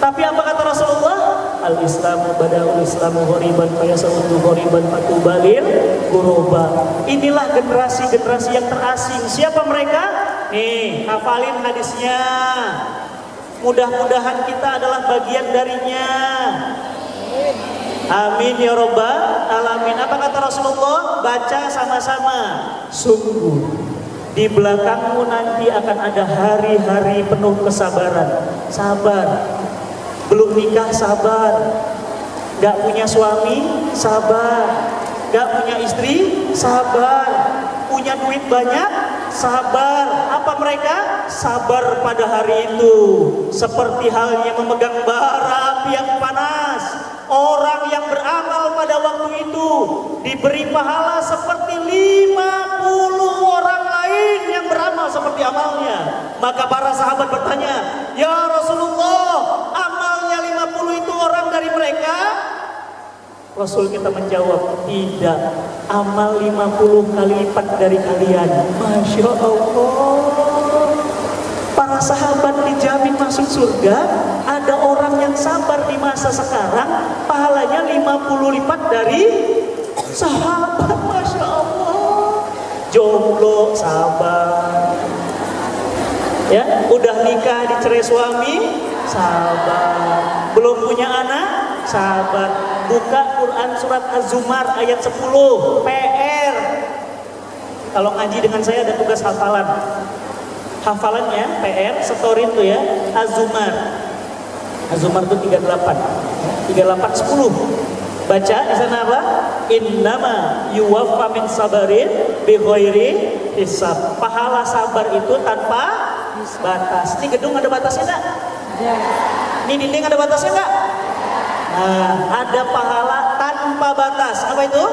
Tapi apa kata Rasulullah? Al-Islamu bada'ul Islamu ghoriban fayasaudu ghoriban fatubalil ghoroba. Inilah generasi-generasi yang terasing. Siapa mereka? Nih, hafalin hadisnya. Mudah-mudahan kita adalah bagian darinya. Amin ya robbal alamin. Apa kata Rasulullah? Baca sama-sama. Sungguh di belakangmu nanti akan ada hari-hari penuh kesabaran. Sabar. Belum nikah sabar, gak punya suami sabar, gak punya istri sabar, punya duit banyak sabar. Apa mereka? Sabar pada hari itu seperti halnya memegang bara api yang panas. Orang yang beramal pada waktu itu diberi pahala seperti 50 orang lain yang beramal seperti amalnya. Maka para sahabat bertanya, ya Rasulullah, amalnya 50 itu orang dari mereka? Rasul kita menjawab, tidak, amal 50 kali lipat dari kalian. Masya Allah. Para sahabat dijamin masuk surga. Ada orang yang sabar di masa sekarang, pahalanya 50 lipat dari sahabat. Masya Allah. Jomblo sabar, ya, udah nikah dicerai suami sabar, belum punya anak sabar. Buka Quran surat Az-Zumar ayat 10, PR. Kalau ngaji dengan saya ada tugas hafalan. Hafalannya PR, setorin tuh ya, Az-Zumar. Az-Zumar itu 38. 38 10. Baca di sana apa? Innama yuwaffa min sabarin bi ghairi hisab. Pahala sabar itu tanpa batas. Ini gedung ada batasnya enggak? Ada. Ini dinding ada batasnya enggak? Nah, ada pahala tanpa batas. Apa itu?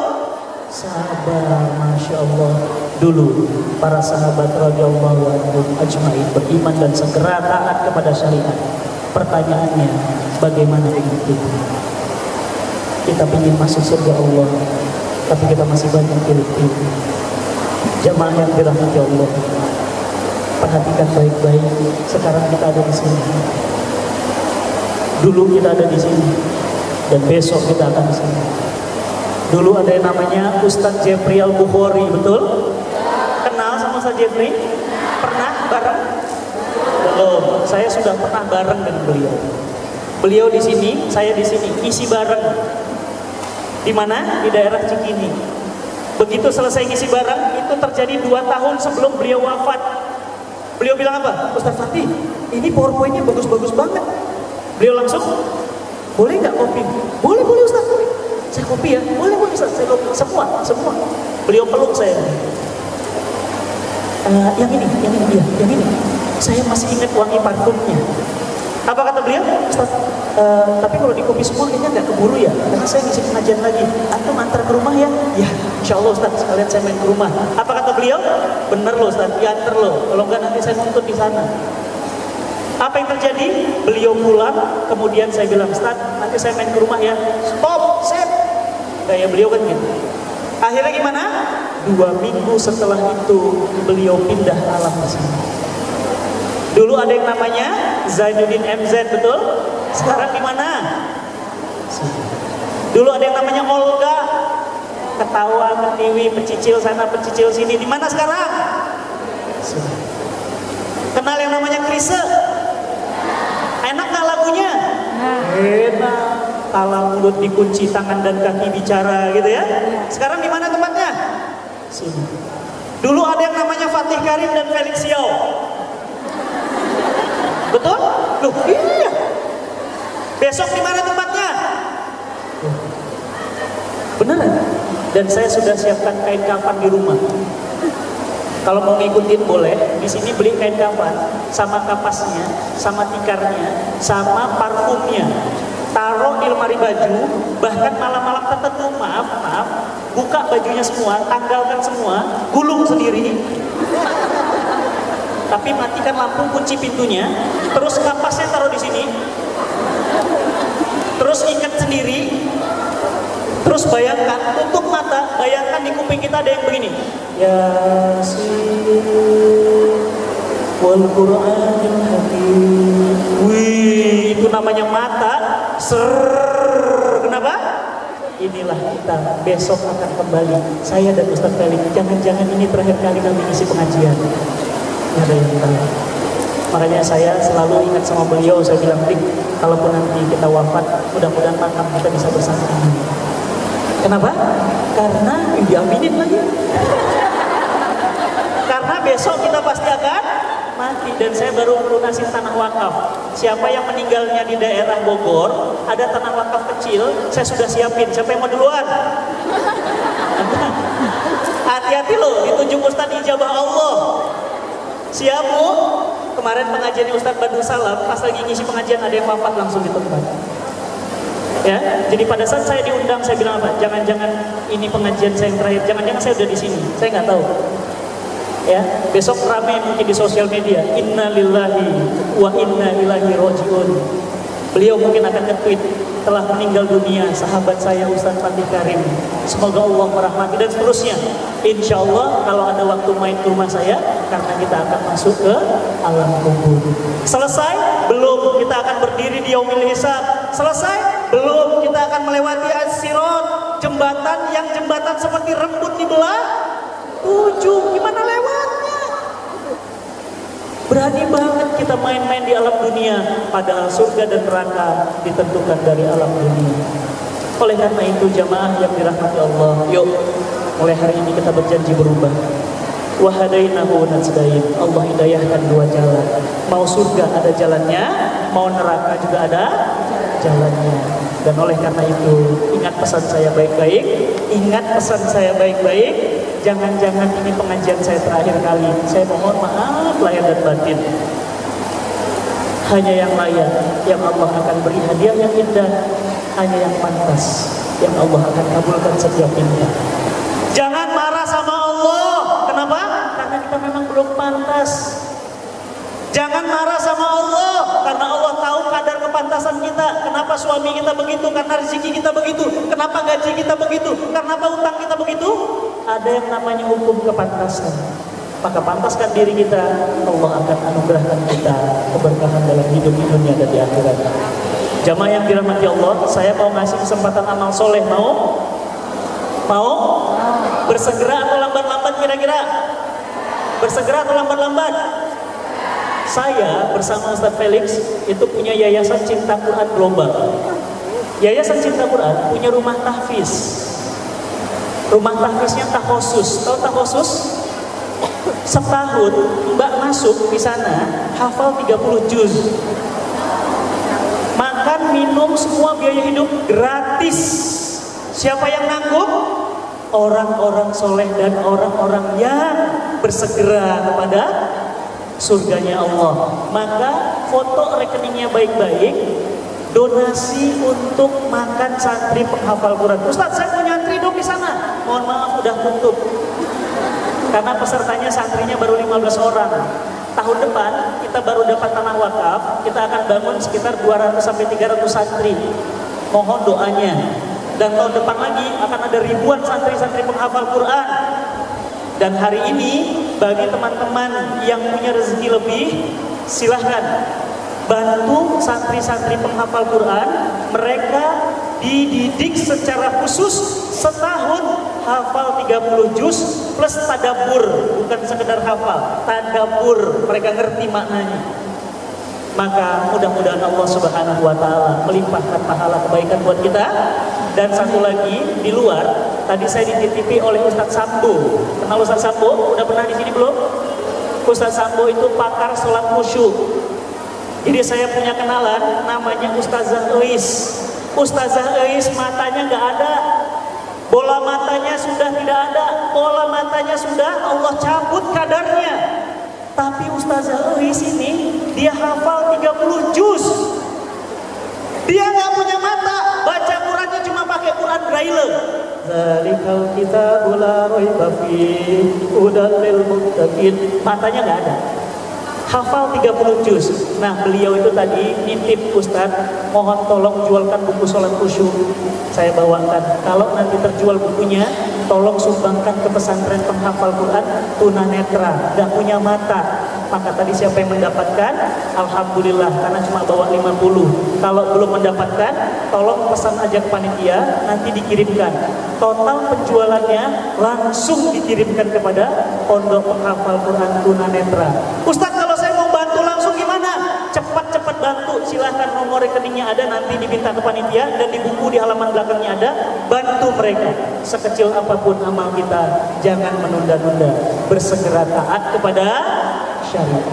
Sabar. Masya Allah. Dulu para sahabat radhiyallahu anhum ajmain beriman dan segera taat kepada syariat. Pertanyaannya, bagaimana dengan kita? Kita ingin masuk surga Allah, tapi kita masih banyak pilih-pilih. Jamaah yang dirahmati Allah, perhatikan baik-baik. Sekarang kita ada di sini. Dulu kita ada di sini, dan besok kita akan di sini. Dulu ada yang namanya Ustadz Jeffrey Al-Bukhari, betul? Kenal sama Ustadz Jeffrey? Pernah bareng? Belum. Saya sudah pernah bareng dengan beliau. Beliau di sini, saya di sini, isi bareng. Di mana? Di daerah Cikini. Begitu selesai ngisi bareng, itu terjadi 2 tahun sebelum beliau wafat. Beliau bilang apa? Ustaz Fatih, ini PowerPoint-nya bagus-bagus banget. Beliau langsung, boleh nggak kopi? Boleh, boleh Ustaz. Saya kopi ya? Boleh, boleh Ustaz. Saya kopi. Semua. Beliau peluk saya. Yang ini, iya, yang ini. Saya masih ingat wangi parfumnya. Apa kata beliau? Ustaz, tapi kalau di kopi semua kayaknya nggak keburu ya, karena saya ngisi pengajian lagi. Antum antar ke rumah ya? Ya, insya Allah Ustaz, sekalian saya main ke rumah. Apa kata beliau? Bener loh Ustaz, diantar loh. Kalau nggak nanti saya nuntut di sana. Apa yang terjadi? Beliau pulang, kemudian saya bilang, Ustaz, nanti saya main ke rumah ya. Stop, set. Kayak beliau kan gitu. Akhirnya gimana? 2 minggu setelah itu beliau pindah alam di sini. Dulu ada yang namanya Zainuddin MZ, betul? Sekarang di mana? Dulu ada yang namanya Olga, ketawa, meniwi, pecicil sana, pecicil sini. Di mana sekarang? Kenal yang namanya Krise? Enak nggak lagunya? Enak. Kala mulut dikunci, tangan dan kaki bicara, gitu ya. Sekarang di mana tempatnya? Sini. Dulu ada yang namanya Fatih Karim dan Felix Yao. Betul? Loh, iya. Besok di mana tempatnya? Beneran? Dan saya sudah siapkan kain kafan di rumah. Kalau mau ngikutin boleh. Di sini beli kain kafan sama kapasnya, sama tikarnya, sama parfumnya. Taruh di lemari baju, bahkan malam-malam tertentu, maaf, buka bajunya semua, tanggalkan semua, gulung sendiri. Tapi matikan lampu, kunci pintunya, terus kapasnya taruh di sini, terus ikat sendiri, terus bayangkan, tutup mata, bayangkan di kuping kita ada yang begini. Yasin wal Qur'anil Hakim. Wih, itu namanya mata. Kenapa? Inilah kita besok akan kembali. Saya dan Ustaz Felix, jangan-jangan ini terakhir kali kami isi pengajian. Nggak ada yang tahu. Makanya saya selalu ingat sama beliau. Saya bilang, Dik, kalaupun nanti kita wafat, mudah-mudahan makam kita bisa bersama ini. Kenapa? Karena diaminin lagi. Karena besok kita pasti akan mati. Dan saya baru melunasi tanah wakaf. Siapa yang meninggalnya di daerah Bogor, ada tanah wakaf kecil, saya sudah siapin. Siapa yang mau duluan? Hati-hati loh, ditunjuk Ustadz ijabah Allah. Siap Bu? Kemarin pengajiannya Ustadz Badrul Salam, pas lagi ngisi pengajian ada yang wafat langsung di tempat. Ya, jadi pada saat saya diundang, saya bilang apa? Jangan-jangan ini pengajian saya yang terakhir, jangan-jangan saya udah di sini, saya nggak tahu. Ya, besok rame mungkin di sosial media, Inna lillahi wa inna ilaihi rojiun. Beliau mungkin akan nge-tweet, telah meninggal dunia sahabat saya Ustadz Fatih Karim. Semoga Allah merahmati dan seterusnya. Insya Allah kalau ada waktu main ke rumah saya, karena kita akan masuk ke alam kubur. Selesai? Belum. Kita akan berdiri di yaumil hisab. Selesai? Belum. Kita akan melewati as-sirat, jembatan yang jembatan seperti rambut dibelah 7. Gimana lewatnya? Berani banget kita main-main di alam dunia, padahal surga dan neraka ditentukan dari alam dunia. Oleh karena itu jamaah yang dirahmati Allah, yuk mulai hari ini kita berjanji berubah. Wahadainahu najdain, Allah hidayahkan dua jalan. Mau surga ada jalannya, mau neraka juga ada jalannya. Dan oleh karena itu ingat pesan saya baik-baik, ingat pesan saya baik-baik. Jangan-jangan ini pengajian saya terakhir kali. Saya mohon maaf lahir dan batin. Hanya yang layak yang Allah akan beri hadiah yang indah, hanya yang pantas yang Allah akan kabulkan setiap indah. Jangan marah sama Allah. Kenapa? Karena kita memang belum pantas. Jangan marah sama Allah, karena Allah tahu kadar kepantasan kita. Kenapa suami kita begitu? Karena rezeki kita begitu. Kenapa gaji kita begitu? Kenapa utang kita begitu? Ada yang namanya hukum kepantasan. Maka pantaskan diri kita, Allah akan anugerahkan kita keberkahan dalam hidup di dunia dan di akhirat. Jamaah yang dirahmati Allah, saya mau ngasih kesempatan amal soleh. Mau? Mau? Bersegera atau lambat-lambat kira-kira? Bersegera atau lambat-lambat? Saya bersama Ustadz Felix itu punya Yayasan Cinta Quran Global. Yayasan Cinta Quran punya rumah tahfiz. Rumah tahfiznya takhosus. Tahu takhosus? Setahun Mbak masuk di sana hafal 30 juz. Makan, minum, semua biaya hidup gratis. Siapa yang nanggung? Orang-orang soleh dan orang-orang yang bersegera kepada surganya Allah. Maka foto rekeningnya baik-baik, donasi untuk makan santri penghafal Quran. Ustadz, saya mau nyantri dong di sana. Mohon maaf udah tutup. Karena pesertanya santrinya baru 15 orang. Tahun depan kita baru dapat tanah wakaf, kita akan bangun sekitar 200 sampai 300 santri. Mohon doanya. Dan tahun depan lagi akan ada ribuan santri-santri penghafal Quran. Dan hari ini bagi teman-teman yang punya rezeki lebih, silahkan bantu santri-santri penghafal Quran. Mereka dididik secara khusus setahun hafal 30 juz plus tadabbur, bukan sekedar hafal, tadabbur, mereka ngerti maknanya. Maka mudah-mudahan Allah Subhanahu wa taala melimpahkan pahala kebaikan buat kita. Dan satu lagi di luar, tadi saya dititipi oleh Ustadz Sambo. Kenal Ustadz Sambo? Udah pernah di sini belum? Ustadz Sambo itu pakar sholat khusyuk. Jadi saya punya kenalan namanya Ustazah Eis. Ustazah Eis matanya nggak ada, bola matanya sudah tidak ada, bola matanya sudah Allah cabut kadarnya. Tapi Ustazah Eis ini dia hafal 30 juz. Dia nggak punya mata, baca Qurannya cuma pakai Quran Braille. Zalikal kitabul la raiba fihi hudal lil muttaqin. Matanya nggak ada. Hafal 30 juz. Nah, beliau itu tadi nitip Ustadz, mohon tolong jualkan buku sholat khusyuk. Saya bawakan. Kalau nanti terjual bukunya, tolong sumbangkan ke pesantren penghafal Quran tunanetra, gak punya mata. Maka tadi siapa yang mendapatkan? Alhamdulillah, karena cuma bawa 50. Kalau belum mendapatkan, tolong pesan aja ke panitia, nanti dikirimkan. Total penjualannya langsung dikirimkan kepada Pondok Penghafal Quran tunanetra. Ustadz, kalau saya mau bantu langsung gimana? Cepat-cepat bantu, silahkan nomor rekeningnya ada, nanti diminta ke panitia, dan di buku di halaman belakangnya ada. Bantu mereka, sekecil apapun amal kita, jangan menunda-nunda, bersegera taat kepada syariah.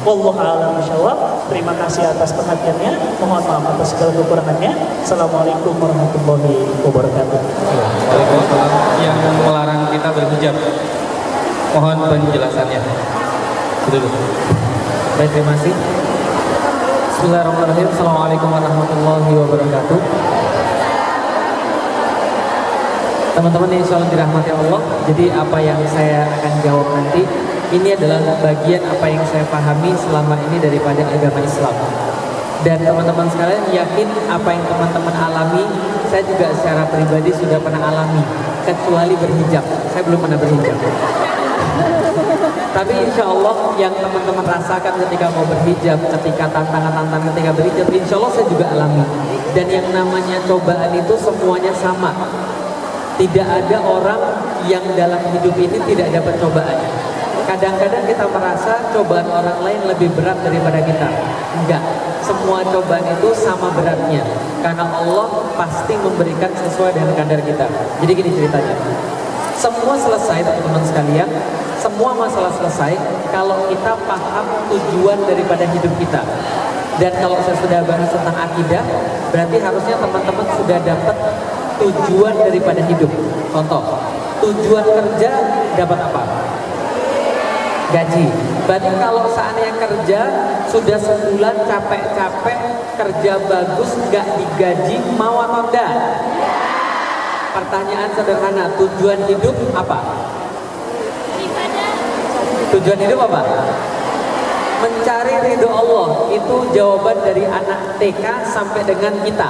Wallahu a'lam bishawab. Terima kasih atas perhatiannya. Mohon maaf atas segala kekurangannya. Assalamualaikum warahmatullahi wabarakatuh. Waalaikumsalam. Yang melarang kita berhijab, mohon penjelasannya. Dulu. Baik, terima kasih. Bismillahirrahmanirrahim. Assalamualaikum warahmatullahi wabarakatuh. Teman-teman yang insya Allah dirahmati Allah. Jadi apa yang saya akan jawab nanti, ini adalah bagian apa yang saya pahami selama ini daripada agama Islam. Dan teman-teman sekalian yakin apa yang teman-teman alami, saya juga secara pribadi sudah pernah alami. Kecuali berhijab, saya belum pernah berhijab. Tapi insya Allah yang teman-teman rasakan ketika mau berhijab, ketika tantangan-tantangan ketika berhijab, insya Allah saya juga alami. Dan yang namanya cobaan itu semuanya sama. Tidak ada orang yang dalam hidup ini tidak dapat cobaan. Kadang-kadang kita merasa cobaan orang lain lebih berat daripada kita. Enggak, semua cobaan itu sama beratnya. Karena Allah pasti memberikan sesuai dengan kadar kita. Jadi gini ceritanya. Semua selesai teman-teman sekalian. Semua masalah selesai kalau kita paham tujuan daripada hidup kita. Dan kalau saya sudah bahas tentang akidah, berarti harusnya teman-teman sudah dapat tujuan daripada hidup. Contoh, tujuan kerja dapat apa? Gaji. Berarti kalau seandainya kerja sudah sebulan capek-capek, kerja bagus, nggak digaji, mau atau enggak? Pertanyaan sederhana, tujuan hidup apa? Tujuan hidup apa? Mencari ridho Allah. Itu jawaban dari anak TK sampai dengan kita.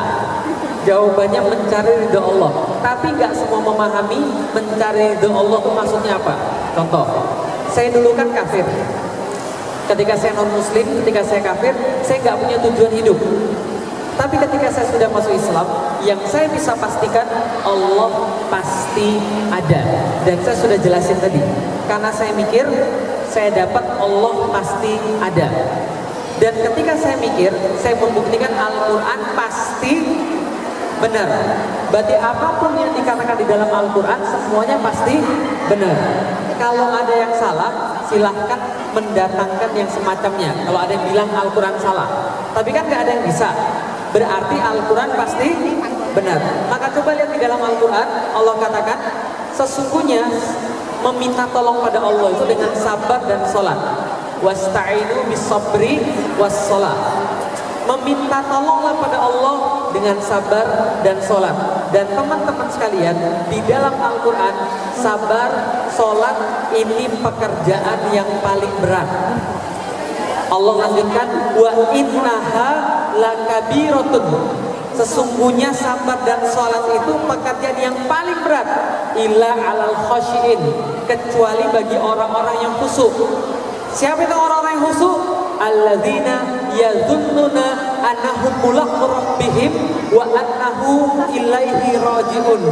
Jawabannya mencari ridho Allah. Tapi nggak semua memahami mencari ridho Allah itu maksudnya apa. Contoh, saya dulu kan kafir. Ketika saya non muslim, ketika saya kafir, saya nggak punya tujuan hidup. Tapi ketika saya sudah masuk Islam, yang saya bisa pastikan Allah pasti ada. Dan saya sudah jelasin tadi. Karena saya mikir, saya dapat Allah pasti ada. Dan ketika saya mikir, saya membuktikan Al-Quran pasti benar. Berarti apapun yang dikatakan di dalam Al-Quran semuanya pasti benar. Kalau ada yang salah, silahkan mendatangkan yang semacamnya. Kalau ada yang bilang Al-Quran salah, tapi kan gak ada yang bisa. Berarti Al-Quran pasti benar. Maka coba lihat di dalam Al-Quran, Allah katakan sesungguhnya meminta tolong pada Allah itu dengan sabar dan sholat. Wasta'inu bis-sabri was-sholat. Meminta tolonglah pada Allah dengan sabar dan sholat. Dan teman-teman sekalian, di dalam Al-Quran, sabar, sholat ini pekerjaan yang paling berat. Allah lanjutkan, wa innaha lakabiratun. Sesungguhnya sabar dan sholat itu pekerjaan yang paling berat. Illa alal khasyiin, kecuali bagi orang-orang yang khusyuk. Siapa itu orang-orang yang khusyuk? Alladzina yadhunnuna annahum mulaqu rabbihim wa annahu ilaihi raji'un.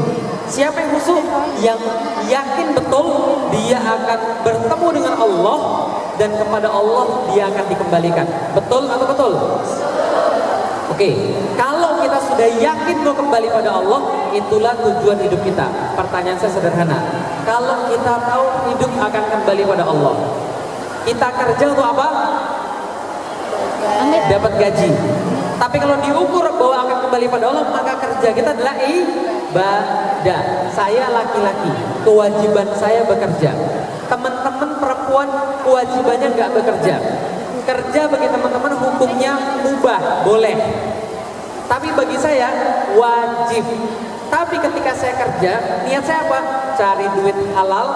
Siapa yang khusyuk? Yang yakin betul dia akan bertemu dengan Allah dan kepada Allah dia akan dikembalikan. Betul atau betul? Oke, kalau kita sudah yakin mau kembali pada Allah, itulah tujuan hidup kita. Pertanyaan saya sederhana. Kalau kita tahu hidup akan kembali pada Allah, kita kerja untuk apa? Dapat gaji. Tapi kalau diukur bahwa akan kembali pada Allah, maka kerja kita adalah ibadah. Saya laki-laki, kewajiban saya bekerja. Teman-teman perempuan kewajibannya nggak bekerja. Kerja bagi teman-teman hukumnya mubah, boleh. Tapi bagi saya wajib. Tapi ketika saya kerja, niat saya apa? Cari duit halal,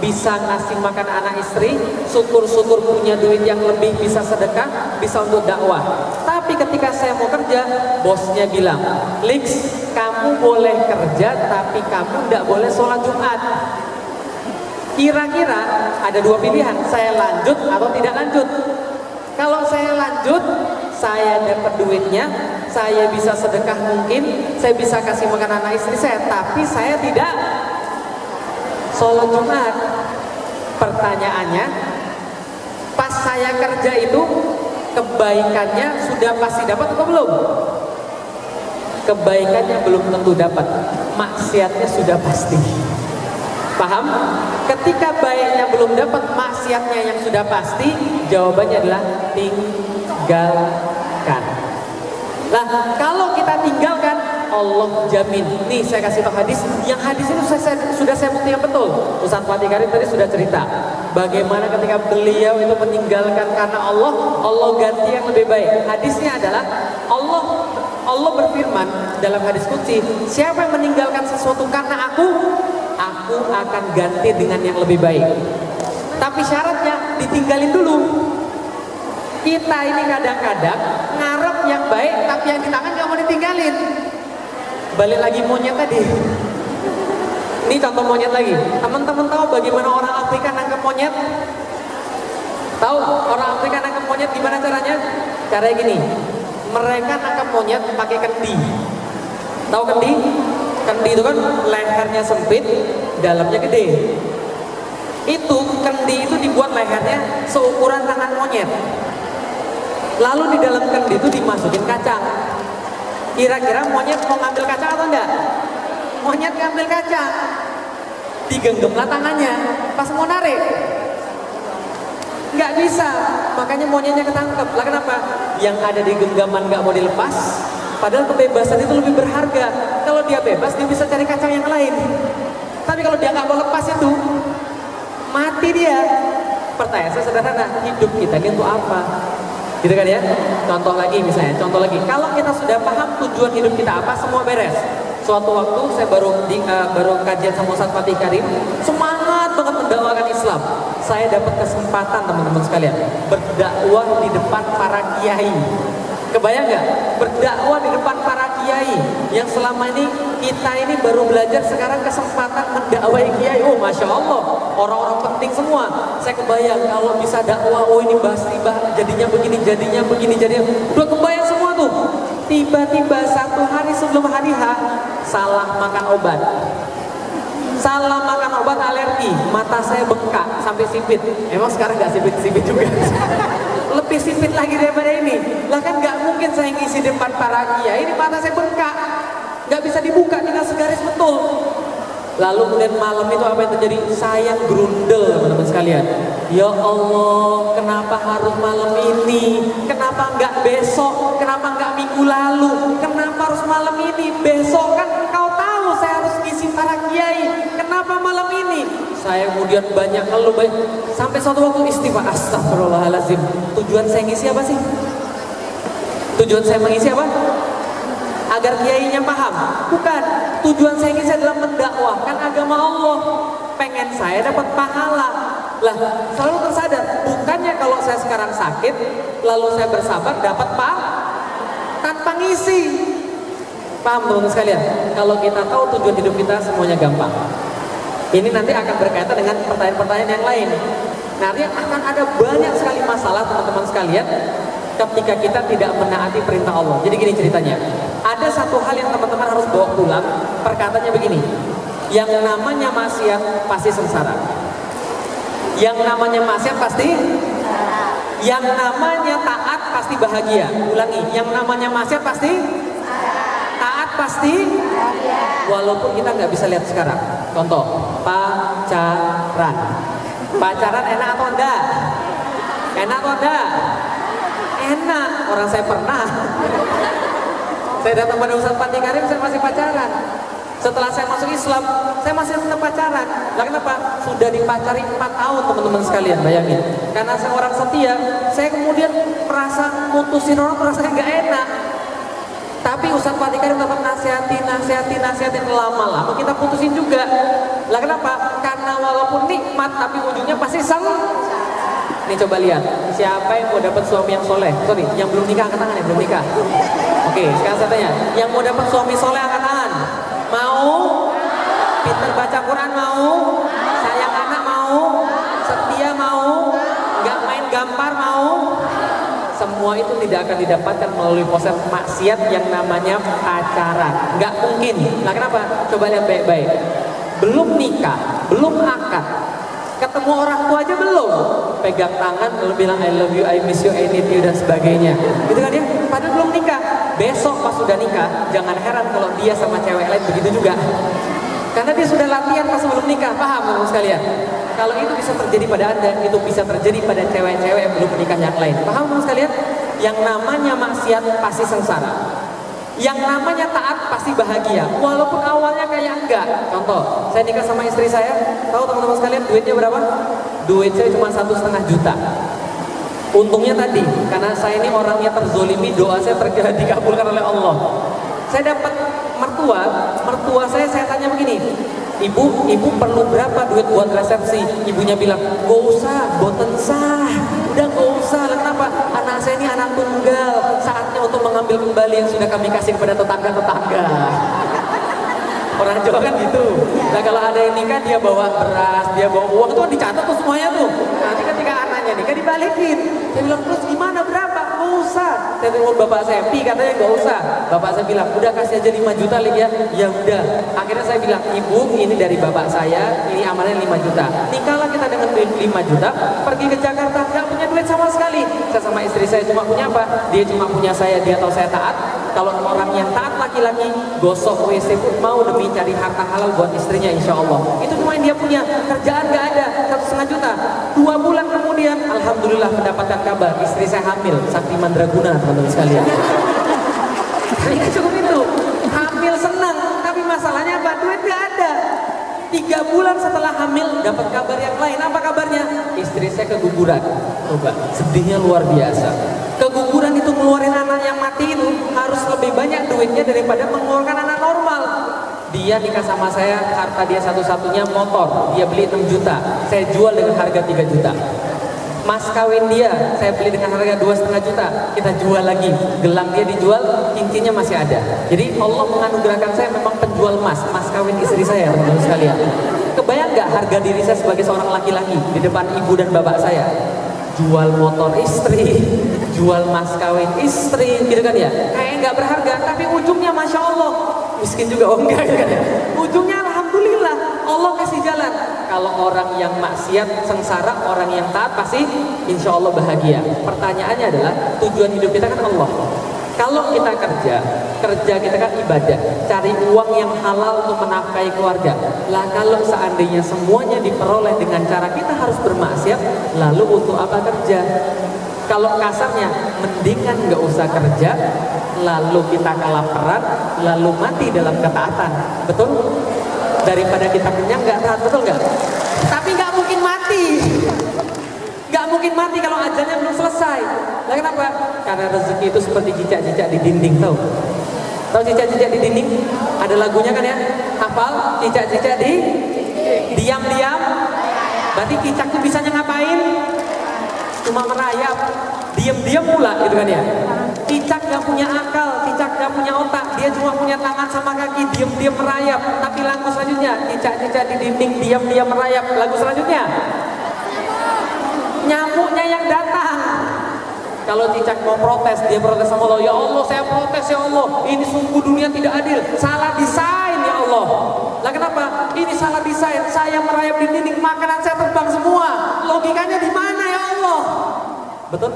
bisa ngasih makan anak istri, syukur-syukur punya duit yang lebih, bisa sedekah, bisa untuk dakwah. Tapi ketika saya mau kerja, bosnya bilang, Lix, kamu boleh kerja, tapi kamu tidak boleh sholat Jumat. Kira-kira ada dua pilihan, saya lanjut atau tidak lanjut. Kalau saya lanjut, saya dapat duitnya, saya bisa sedekah mungkin, saya bisa kasih makan anak istri saya, tapi saya tidak sholat Jumat. Pertanyaannya, pas saya kerja itu kebaikannya sudah pasti dapat atau belum? Kebaikannya belum tentu dapat, maksiatnya sudah pasti. Paham? Ketika baiknya belum dapat, maksiatnya yang sudah pasti, jawabannya adalah tinggalkan. Nah, kalau kita tinggalkan, Allah jamin. Nih saya kasih tahu hadis. Yang hadis itu sudah saya buktikan betul. Ustaz Fatih Karim tadi sudah cerita bagaimana ketika beliau itu meninggalkan karena Allah, Allah ganti yang lebih baik. Hadisnya adalah Allah berfirman dalam hadis qudsi, siapa yang meninggalkan sesuatu karena aku akan ganti dengan yang lebih baik. Tapi syaratnya ditinggalin dulu. Kita ini kadang-kadang ngarep yang baik, tapi yang di tangan nggak mau ditinggalin. Balik lagi monyet tadi. Ini contoh monyet lagi. Teman-teman tahu bagaimana orang Afrika nangkep monyet? Tahu orang Afrika nangkep monyet gimana caranya? Caranya gini. Mereka nangkep monyet pakai kendi. Tahu kendi? Kendi itu kan lehernya sempit, dalamnya gede. Itu kendi itu dibuat lehernya seukuran tangan monyet. Lalu di dalam kendi itu dimasukin kacang. Kira-kira monyet mau ngambil kacang atau enggak? Monyet ngambil kacang. Digenggemlah tangannya pas mau narik. Nggak bisa, makanya monyetnya ketangkep. Lah kenapa? Yang ada di genggaman nggak mau dilepas, padahal kebebasan itu lebih berharga. Kalau dia bebas, dia bisa cari kacang yang lain. Tapi kalau dia nggak mau lepas itu, mati dia. Pertanyaan saya sederhana, hidup kita ini untuk apa? Gitu kan ya? Contoh lagi misalnya, kalau kita sudah paham tujuan hidup kita apa, semua beres. Suatu waktu saya baru kajian sama Ustaz Fatih Karim, semangat banget mendakwakan Islam. Saya dapat kesempatan teman-teman sekalian berdakwah di depan para kiai. Kebayang nggak? Berdakwah di depan para kiai yang selama ini kita ini baru belajar, sekarang kesempatan mendakwai kiai. Oh masya Allah, orang-orang penting semua. Saya kebayang kalau bisa dakwah, oh ini bahas riba, jadinya begini, udah kebayang semua tuh. Tiba-tiba satu hari sebelum hari H, salah makan obat. Salah makan obat alergi, mata saya bengkak sampai sipit. Emang sekarang nggak sipit-sipit juga. Lebih sipit lagi daripada ini. Lah kan nggak mungkin saya ngisi depan para kiai, ini mata saya bengkak, nggak bisa dibuka, tinggal segaris betul. Lalu kemudian malam itu apa yang terjadi? Saya grundel teman-teman sekalian. Ya Allah, kenapa harus malam ini? Kenapa nggak besok? Kenapa nggak minggu lalu? Kenapa harus malam ini? Besok kan engkau tahu saya harus ngisi para kiai. Kenapa malam ini? Saya kemudian banyak ngeluh, sampai suatu waktu istighfar, astagfirullahaladzim. Tujuan saya ngisi apa sih? Tujuan saya mengisi apa? Agar kiainya paham? Bukan. Tujuan saya ngisi adalah mendakwahkan agama Allah. Pengen saya dapat pahala. Lah, selalu tersadar, bukannya kalau saya sekarang sakit, lalu saya bersabar dapat tanpa ngisi. Paham teman-teman sekalian? Kalau kita tahu tujuan hidup kita, semuanya gampang. Ini nanti akan berkaitan dengan pertanyaan-pertanyaan yang lain. Nanti akan ada banyak sekali masalah teman-teman sekalian ketika kita tidak menaati perintah Allah. Jadi gini ceritanya, ada satu hal yang teman-teman harus bawa pulang. Perkataannya begini, yang namanya maksiat pasti sengsara. Yang namanya maksiat pasti, yang namanya taat pasti bahagia. Ulangi, yang namanya maksiat pasti, taat pasti, walaupun kita nggak bisa lihat sekarang. Contoh, pacaran. Pacaran enak atau enggak? Enak atau enggak? Enak, orang saya pernah. Saya datang pada Ustaz Fatih Karim, saya masih pacaran. Setelah saya masuk Islam, saya masih tetap pacaran. Lah kenapa? Sudah dipacari 4 tahun teman-teman sekalian, bayangin. Karena saya orang setia, saya kemudian merasa mutusin orang, merasa nggak enak. Tapi Ustaz Fatih Karim tetap nasihatin, lama-lama kita putusin juga. Lah kenapa? Karena walaupun nikmat, tapi ujungnya pasti Nih coba lihat, siapa yang mau dapat suami yang soleh? Sorry, yang belum nikah angkat tangan, yang belum nikah. Oke, sekarang saya tanya, yang mau dapat suami soleh angkat tangan. Mau? Pinter baca Quran mau? Sayang anak mau? Setia mau? Gak main gampar mau? Semua itu tidak akan didapatkan melalui proses maksiat yang namanya pacaran. Gak mungkin. Nah kenapa? Coba lihat baik-baik. Belum nikah, belum akad, ketemu orang tua aja belum, pegang tangan lalu bilang I love you, I miss you, I need you dan sebagainya, gitu kan ya? Padahal belum nikah. Besok pas sudah nikah, jangan heran kalau dia sama cewek lain begitu juga. Karena dia sudah latihan pas sebelum nikah, paham teman-teman sekalian? Kalau itu bisa terjadi pada Anda, itu bisa terjadi pada cewek-cewek yang belum menikah yang lain. Paham teman-teman sekalian? Yang namanya maksiat pasti sengsara. Yang namanya taat pasti bahagia, walaupun awalnya kayak enggak. Contoh, saya nikah sama istri saya, tahu teman-teman sekalian duitnya berapa? Duit saya cuma 1,5 juta. Untungnya tadi, karena saya ini orangnya terzolimi, doa saya dikabulkan oleh Allah. Saya dapat mertua saya tanya begini, ibu perlu berapa duit buat resepsi? Ibunya bilang, gak usah, boten sah, udah gak usah. Kenapa? Anak saya ini anak tunggal, saatnya untuk mengambil kembali yang sudah kami kasih kepada tetangga-tetangga. Orang Jawa kan gitu. Nah kalau ada yang nikah dia bawa beras, dia bawa uang, itu kan dicatat tuh semuanya tuh. Nanti ketika anaknya nikah dibalikin. Saya bilang, terus gimana berapa? Gak usah. Saya telepon bapak saya, Pi katanya gak usah. Bapak saya bilang, udah kasih aja 5 juta lagi ya. Ya udah. Akhirnya saya bilang, ibu ini dari bapak saya, ini amannya 5 juta. Nikahlah kita dengan duit 5 juta, pergi ke Jakarta, gak punya duit sama sekali. Saya sama istri saya cuma punya apa? Dia cuma punya saya, dia tahu saya taat. Kalau orang yang taat laki-laki, gosok WC pun mau demi cari harta halal buat istrinya, insya Allah. Itu cuma yang dia punya. Kerjaan gak ada, 1,5 juta. 2 bulan kemudian, alhamdulillah mendapatkan kabar istri saya hamil, sakti mandraguna teman-teman sekalian. Ini cukup itu. Hamil senang, tapi masalahnya apa? Duit gak ada. 3 bulan setelah hamil dapat kabar yang lain. Apa kabarnya? Istri saya keguguran. Coba, sedihnya luar biasa. Keguguran itu ngeluarin anak yang mati itu harus lebih banyak duitnya daripada mengeluarkan anak normal. Dia nikah sama saya, harta dia satu-satunya motor. Dia beli 6 juta, saya jual dengan harga 3 juta. Mas kawin dia, saya beli dengan harga 2,5 juta, kita jual lagi. Gelang dia dijual, cincinnya masih ada. Jadi Allah menganugerahkan saya memang penjual mas kawin istri saya, teman-teman sekalian. Kebayang gak harga diri saya sebagai seorang laki-laki di depan ibu dan bapak saya? Jual motor istri, jual mas kawin istri, gitu kan ya? Kayak nggak berharga, tapi ujungnya masya Allah, miskin juga oh enggak, gitu kan ya? Ujungnya alhamdulillah Allah kasih jalan. Kalau orang yang maksiat sengsara, orang yang taat pasti insya Allah bahagia. Pertanyaannya adalah tujuan hidup kita kan Allah. Kalau kita kerja kita kan ibadah, cari uang yang halal untuk menafkahi keluarga. Lah kalau seandainya semuanya diperoleh dengan cara kita harus bermaksiat, lalu untuk apa kerja? Kalau kasarnya, mendingan nggak usah kerja, lalu kita kelaparan, lalu mati dalam ketaatan. Betul? Daripada kita kenyang nggak taat, betul nggak? Tapi nggak mungkin mati. Gak mungkin mati kalau ajalnya belum selesai. Lah kenapa? Karena rezeki itu seperti cicak-cicak di dinding, tahu? Tahu cicak-cicak di dinding? Ada lagunya kan ya? Hafal? Cicak-cicak di diam-diam. Berarti cicak itu bisanya ngapain? Cuma merayap. Diam-diam pula gitu kan ya? Cicak gak punya akal, cicak gak punya otak, dia cuma punya tangan sama kaki, diam-diam merayap. Tapi lagu selanjutnya, cicak-cicak di dinding, diam-diam merayap. Lagu selanjutnya, nyamuknya yang datang. Kalau cicak mau protes, dia protes sama Allah, ya Allah saya protes ya Allah, ini sungguh dunia tidak adil, salah desain ya Allah. Lah kenapa? Ini salah desain, saya merayap di dinding, makanan saya terbang semua. Logikanya di mana ya Allah? Betul?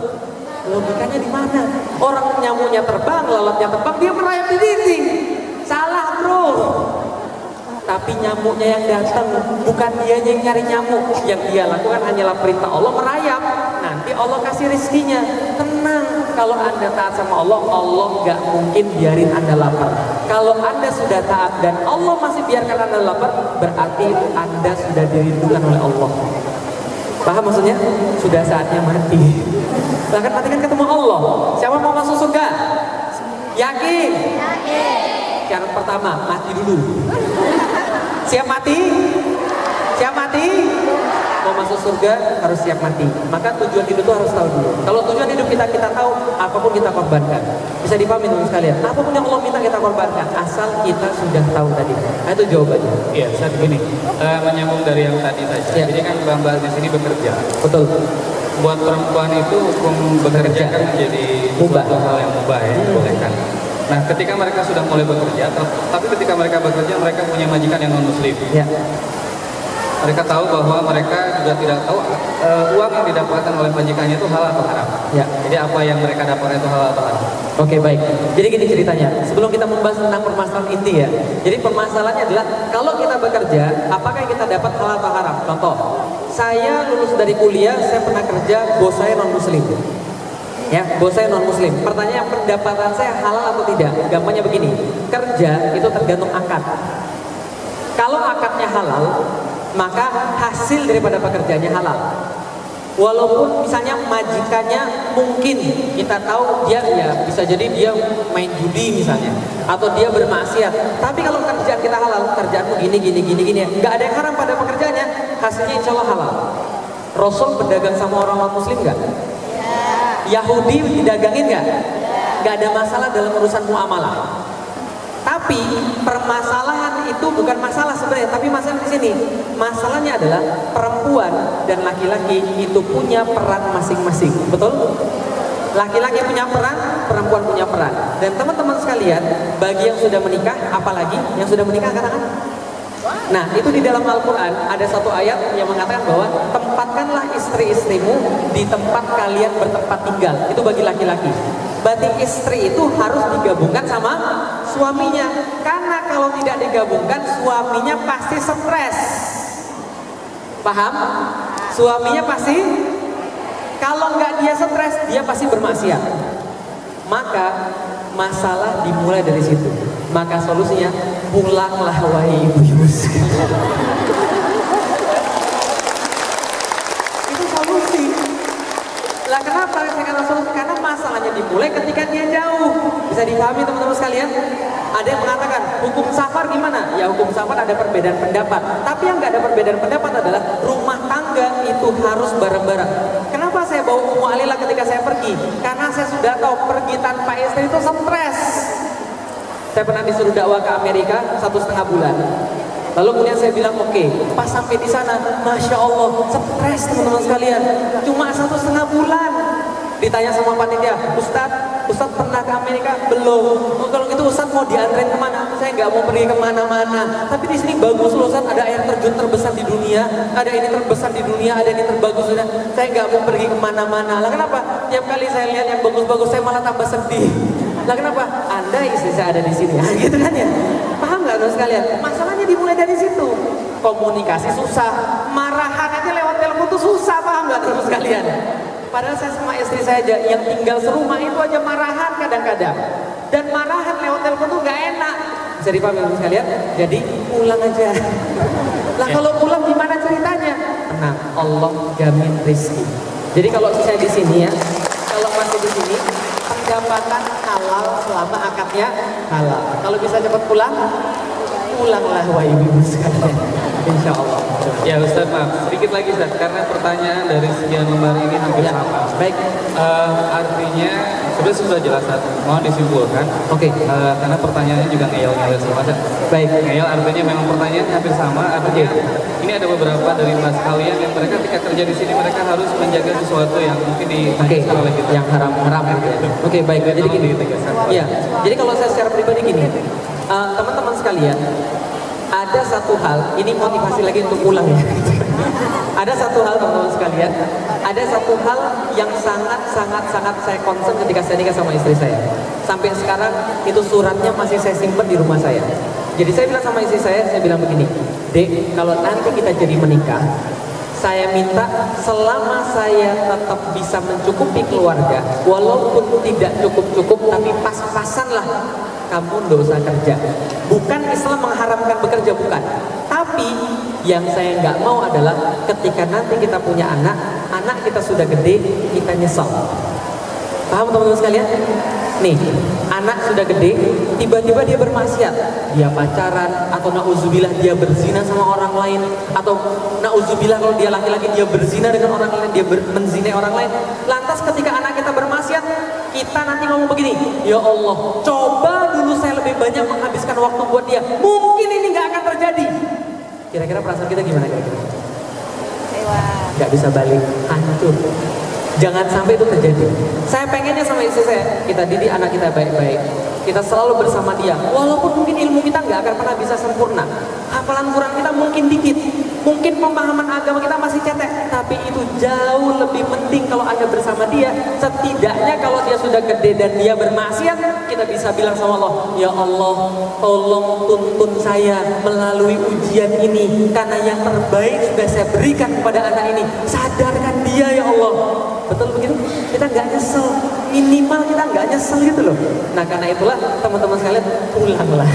Logikanya di mana? Orang nyamuknya terbang, lalatnya terbang, dia merayap di dinding. Salah bro. Tapi nyamuknya yang datang, bukan dia yang nyari nyamuk. Yang dia lakukan hanyalah perintah Allah, merayap. Nanti Allah kasih rezekinya. Tenang, kalau Anda taat sama Allah, Allah gak mungkin biarin Anda lapar. Kalau Anda sudah taat dan Allah masih biarkan Anda lapar, berarti Anda sudah dirindukan oleh Allah. Paham maksudnya? Sudah saatnya mati. Bahkan mati kan ketemu Allah. Siapa mau masuk surga? Yakin? Yakin. Syarat pertama, mati dulu. Siap mati? Siap mati? Mau masuk surga harus siap mati. Maka tujuan hidup itu harus tahu dulu. Kalau tujuan hidup kita tahu, apapun kita korbankan. Bisa dipahami teman sekalian. Apapun yang Allah minta kita korbankan, asal kita sudah tahu tadi. Nah, itu jawabannya. Iya, saat begini, menyambung dari yang tadi saja. Ya. Jadi kan Mbak di sini bekerja. Betul. Buat perempuan itu hukum bekerja kan menjadi Mubah. suatu hal yang mubah ya, dibolehkan. Nah, ketika mereka sudah mulai bekerja, tapi ketika mereka bekerja mereka punya majikan yang non muslim. Ya. mereka tahu bahwa mereka juga tidak tahu uang yang didapatkan oleh majikannya itu halal atau haram. Ya. Jadi apa yang mereka dapatkan itu halal atau haram. Oke, baik. Jadi gini ceritanya. Sebelum kita membahas tentang permasalahan inti ya. Jadi permasalahannya adalah kalau kita bekerja, apakah yang kita dapat halal atau haram? Contoh, saya lulus dari kuliah, saya pernah kerja, bos saya non muslim. Ya, bos saya non muslim. Pertanyaan, pendapatan saya halal atau tidak? Gampangnya begini, kerja itu tergantung akad. Kalau akadnya halal, maka hasil daripada pekerjaannya halal. Walaupun misalnya majikannya mungkin kita tahu dia ya bisa jadi dia main judi misalnya, atau dia bermaksiat. Tapi kalau kerjaan kita halal, kerjaanmu gini, nggak ada yang haram pada pekerjaannya, hasilnya insya Allah halal. Rasul berdagang sama orang muslim nggak? Yahudi didagangin nggak? Nggak ada masalah dalam urusan muamalah. Tapi permasalahan itu bukan masalah sebenarnya, tapi masalah di sini. Masalahnya adalah perempuan dan laki-laki itu punya peran masing-masing. Betul? Laki-laki punya peran, perempuan punya peran. Dan teman-teman sekalian, bagi yang sudah menikah, apalagi yang sudah menikah katakan. Nah, itu di dalam Al-Quran ada satu ayat yang mengatakan bahwa tempatkanlah istri-istrimu di tempat kalian bertempat tinggal. Itu bagi laki-laki. Berarti istri itu harus digabungkan sama suaminya. Karena kalau tidak digabungkan, suaminya pasti stres. Paham? Suaminya pasti, kalau nggak dia stres, dia pasti bermaksiat. Maka masalah dimulai dari situ. Maka solusinya, pulanglah wahai ibu-ibu. Itu solusi. Lah kenapa saya kata solusi? Karena masalahnya dimulai ketika dia jauh. Bisa dipahami teman-teman sekalian? Ada yang mengatakan hukum safar gimana? Ya hukum safar ada perbedaan pendapat. Tapi yang nggak ada perbedaan pendapat adalah rumah tangga itu harus bareng-bareng. Kenapa saya bawa Ummu Alila ketika saya pergi? Karena saya sudah tahu pergi tanpa istri itu stres. Saya pernah disuruh dakwah ke Amerika 1,5 bulan. Lalu kemudian saya bilang oke, pas sampai di sana, masya Allah, stres teman-teman sekalian. Cuma 1,5 bulan. Ditanya sama panitia, Ustadz pernah ke Amerika? Belum. Oh, kalau gitu Ustadz mau dianterin kemana? Saya nggak mau pergi kemana-mana. Tapi di sini bagus loh Ustadz, ada air terjun terbesar di dunia, ada ini terbesar di dunia, ada ini terbagus. Saya nggak mau pergi kemana-mana. Lah kenapa? Tiap kali saya lihat yang bagus-bagus, saya malah tambah sedih. Lah kenapa? Anda istri saya ada di sini, gitu kan ya? Paham nggak teman sekalian? Masalahnya dimulai dari situ. Komunikasi susah, marahan aja lewat telepon tuh susah, paham nggak teman sekalian? Padahal saya sama istri saya aja yang tinggal serumah itu aja marahan kadang-kadang. Dan marahan lewat telepon tuh gak enak. Bisa dipahami teman sekalian? Jadi pulang aja. Lah kalau pulang gimana ceritanya? Tenang, Allah jamin rezeki. Jadi kalau saya di sini ya, kalau masih di sini pendapatan halal selama akadnya halal. Kalau bisa cepat pulang, pulanglah wahai ibu sekalian. Insya Allah. Ya Ustaz, maaf sedikit lagi Ustaz, karena pertanyaan dari sekian lembar ini hampir Ya, sama. baik. Artinya sebenarnya sudah jelas Ustaz, mohon disimpulkan. Oke. Karena pertanyaannya juga ngeyel-ngeyel semua Ustaz. Baik. Ngeyel artinya memang pertanyaannya hampir sama. Artinya ini ada beberapa dari mas kalian yang mereka ketika kerja di sini mereka harus menjaga sesuatu yang mungkin ditanyakan oleh kita. Yang haram-haram. Oke, baik. Jadi gini. Iya. Jadi kalau saya secara pribadi gini, teman-teman sekalian, ada satu hal, ini motivasi lagi untuk pulang ya. Ada satu hal teman-teman sekalian, ada satu hal yang sangat saya concern ketika saya nikah sama istri saya. Sampai sekarang itu suratnya masih saya simpan di rumah saya. Jadi saya bilang sama istri saya bilang begini, Dek, kalau nanti kita jadi menikah, saya minta selama saya tetap bisa mencukupi keluarga, walaupun tidak cukup-cukup, tapi pas-pasan lah. Kamu nggak usah kerja. Bukan Islam mengharamkan bekerja, bukan. Tapi yang saya nggak mau adalah ketika nanti kita punya anak kita sudah gede, kita nyesel. Paham teman-teman sekalian? Nih, anak sudah gede, tiba-tiba dia bermaksiat, dia pacaran, atau na'udzubillah dia berzina sama orang lain, atau na'udzubillah kalau dia laki-laki dia berzina dengan orang lain, dia menzinai orang lain. Lantas ketika anak kita bermaksiat, kita nanti ngomong begini, ya Allah, coba dulu saya lebih banyak menghabiskan waktu buat dia, mungkin ini nggak akan terjadi. Kira-kira perasaan kita gimana kira-kira? Nggak bisa balik, hancur. Jangan sampai itu terjadi. Saya pengennya sama istri saya, kita didik anak kita baik-baik. Kita selalu bersama dia. Walaupun mungkin ilmu kita nggak akan pernah bisa sempurna. Hafalan Quran kita mungkin dikit. Mungkin mungkin pemahaman agama kita masih cetek, tapi itu jauh lebih penting kalau Anda bersama dia. Setidaknya kalau dia sudah gede dan dia bermaksiat, kita bisa bilang sama Allah, ya Allah, tolong tuntun saya melalui ujian ini, karena yang terbaik sudah saya berikan kepada anak ini. Sadarkan dia ya Allah. Betul begitu? Kita nggak nyesel, minimal kita nggak nyesel gitu loh. Nah karena itulah teman-teman sekalian pulanglah.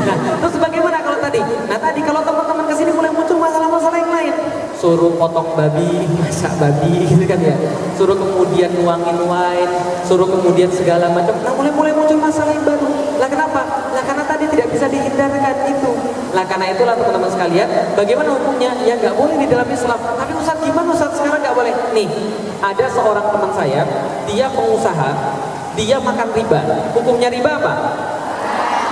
Nah terus bagaimana kalau tadi? Nah tadi kalau teman-teman kesini mulai muncul masalah-masalah yang lain, suruh potong babi, masak babi gitu kan ya, suruh kemudian nuangin wine, suruh kemudian segala macam. Nah mulai muncul masalah yang baru. Lah kenapa? Lah karena tadi tidak bisa dihindarkan itu. Lah karena itulah teman-teman sekalian, bagaimana hukumnya? Ya nggak boleh di dalam Islam. Tapi Ustaz gimana Ustaz sekarang nggak boleh? Nih ada seorang teman saya, dia pengusaha, dia makan riba. Hukumnya riba apa?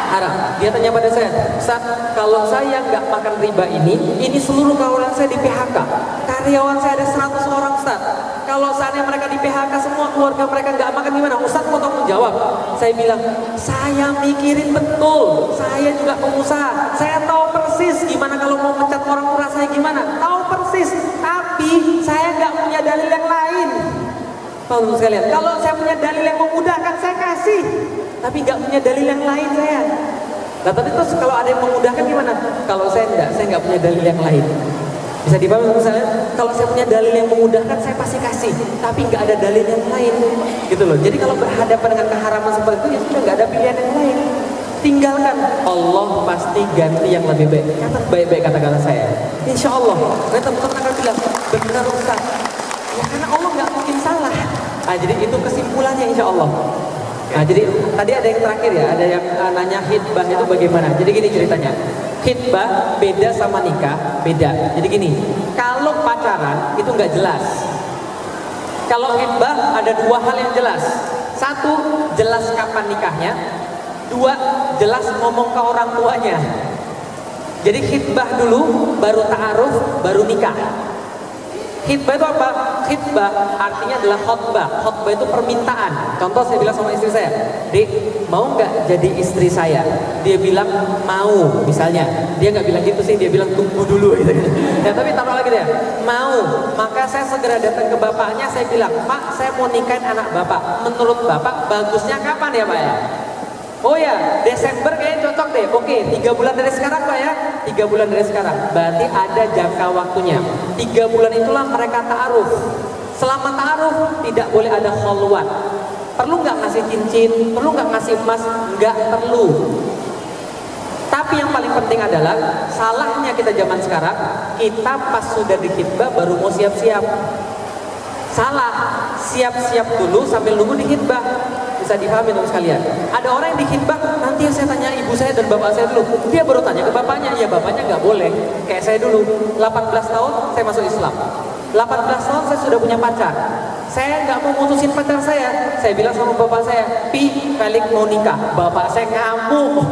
Haram. Dia tanya pada saya, Ustaz, kalau saya nggak makan riba ini seluruh karyawan saya di PHK. Karyawan saya ada 100 orang Ustaz. Kalau saatnya mereka di PHK semua, keluarga mereka nggak makan gimana? Ustaz mau tanggung jawab. Saya bilang, saya mikirin betul. Saya juga pengusaha. Saya tahu persis gimana kalau mau mencat orang murah saya gimana. Tahu persis. Tapi saya nggak punya dalil yang lain. Teman-teman sekalian, kalau saya punya dalil yang memudahkan saya kasih. Tapi nggak punya dalil yang lain saya. Nah tapi terus kalau ada yang memudahkan gimana? Kalau saya nggak punya dalil yang lain. Bisa dipahami misalnya, kalau saya punya dalil yang memudahkan saya pasti kasih, tapi nggak ada dalil yang lain, gitu loh. Jadi kalau berhadapan dengan keharaman seperti itu ya sudah nggak ada pilihan yang lain. Tinggalkan, Allah pasti ganti yang lebih baik. Kata baik-baik kata-kata saya. Insya Allah. Nah teman-teman akan bilang benar Ustaz. Ya karena Allah nggak mungkin salah. Nah jadi itu kesimpulannya insya Allah. Nah jadi tadi ada yang terakhir ya, ada yang nanya khitbah itu bagaimana. Jadi gini ceritanya, khitbah beda sama nikah, beda. Jadi gini, kalau pacaran itu nggak jelas. Kalau khitbah ada dua hal yang jelas. Satu, jelas kapan nikahnya. Dua, jelas ngomong ke orang tuanya. Jadi khitbah dulu, baru ta'aruf, baru nikah. Khitbah itu apa? Khitbah artinya adalah khotbah. Khotbah itu permintaan. Contoh saya bilang sama istri saya, Dek, mau nggak jadi istri saya? Dia bilang mau, misalnya. Dia nggak bilang gitu sih, dia bilang tunggu dulu. Gitu. Ya tapi taruh lagi dia, mau. Maka saya segera datang ke bapaknya, saya bilang, Pak, saya mau nikahin anak bapak. Menurut bapak bagusnya kapan ya Pak ya? Oh ya, Desember kayaknya cocok deh. Oke, 3 bulan dari sekarang Pak ya. 3 bulan dari sekarang. Berarti ada jangka waktunya. 3 bulan itulah mereka ta'aruf. Selama ta'aruf tidak boleh ada kholwat. Perlu nggak ngasih cincin? Perlu nggak ngasih emas? Nggak perlu. Tapi yang paling penting adalah salahnya kita zaman sekarang, kita pas sudah di khitbah baru mau siap-siap. Salah, siap-siap dulu sambil nunggu di khitbah. Bisa dipahami dong sekalian. Ada orang yang di khitbah, nanti saya tanya ibu saya dan bapak saya dulu. Dia baru tanya ke bapaknya, ya bapaknya nggak boleh. Kayak saya dulu, 18 tahun saya masuk Islam. 18 tahun saya sudah punya pacar. Saya nggak mau mutusin pacar saya. Saya bilang sama bapak saya, Pi, Felix mau nikah. Bapak saya ngamuk.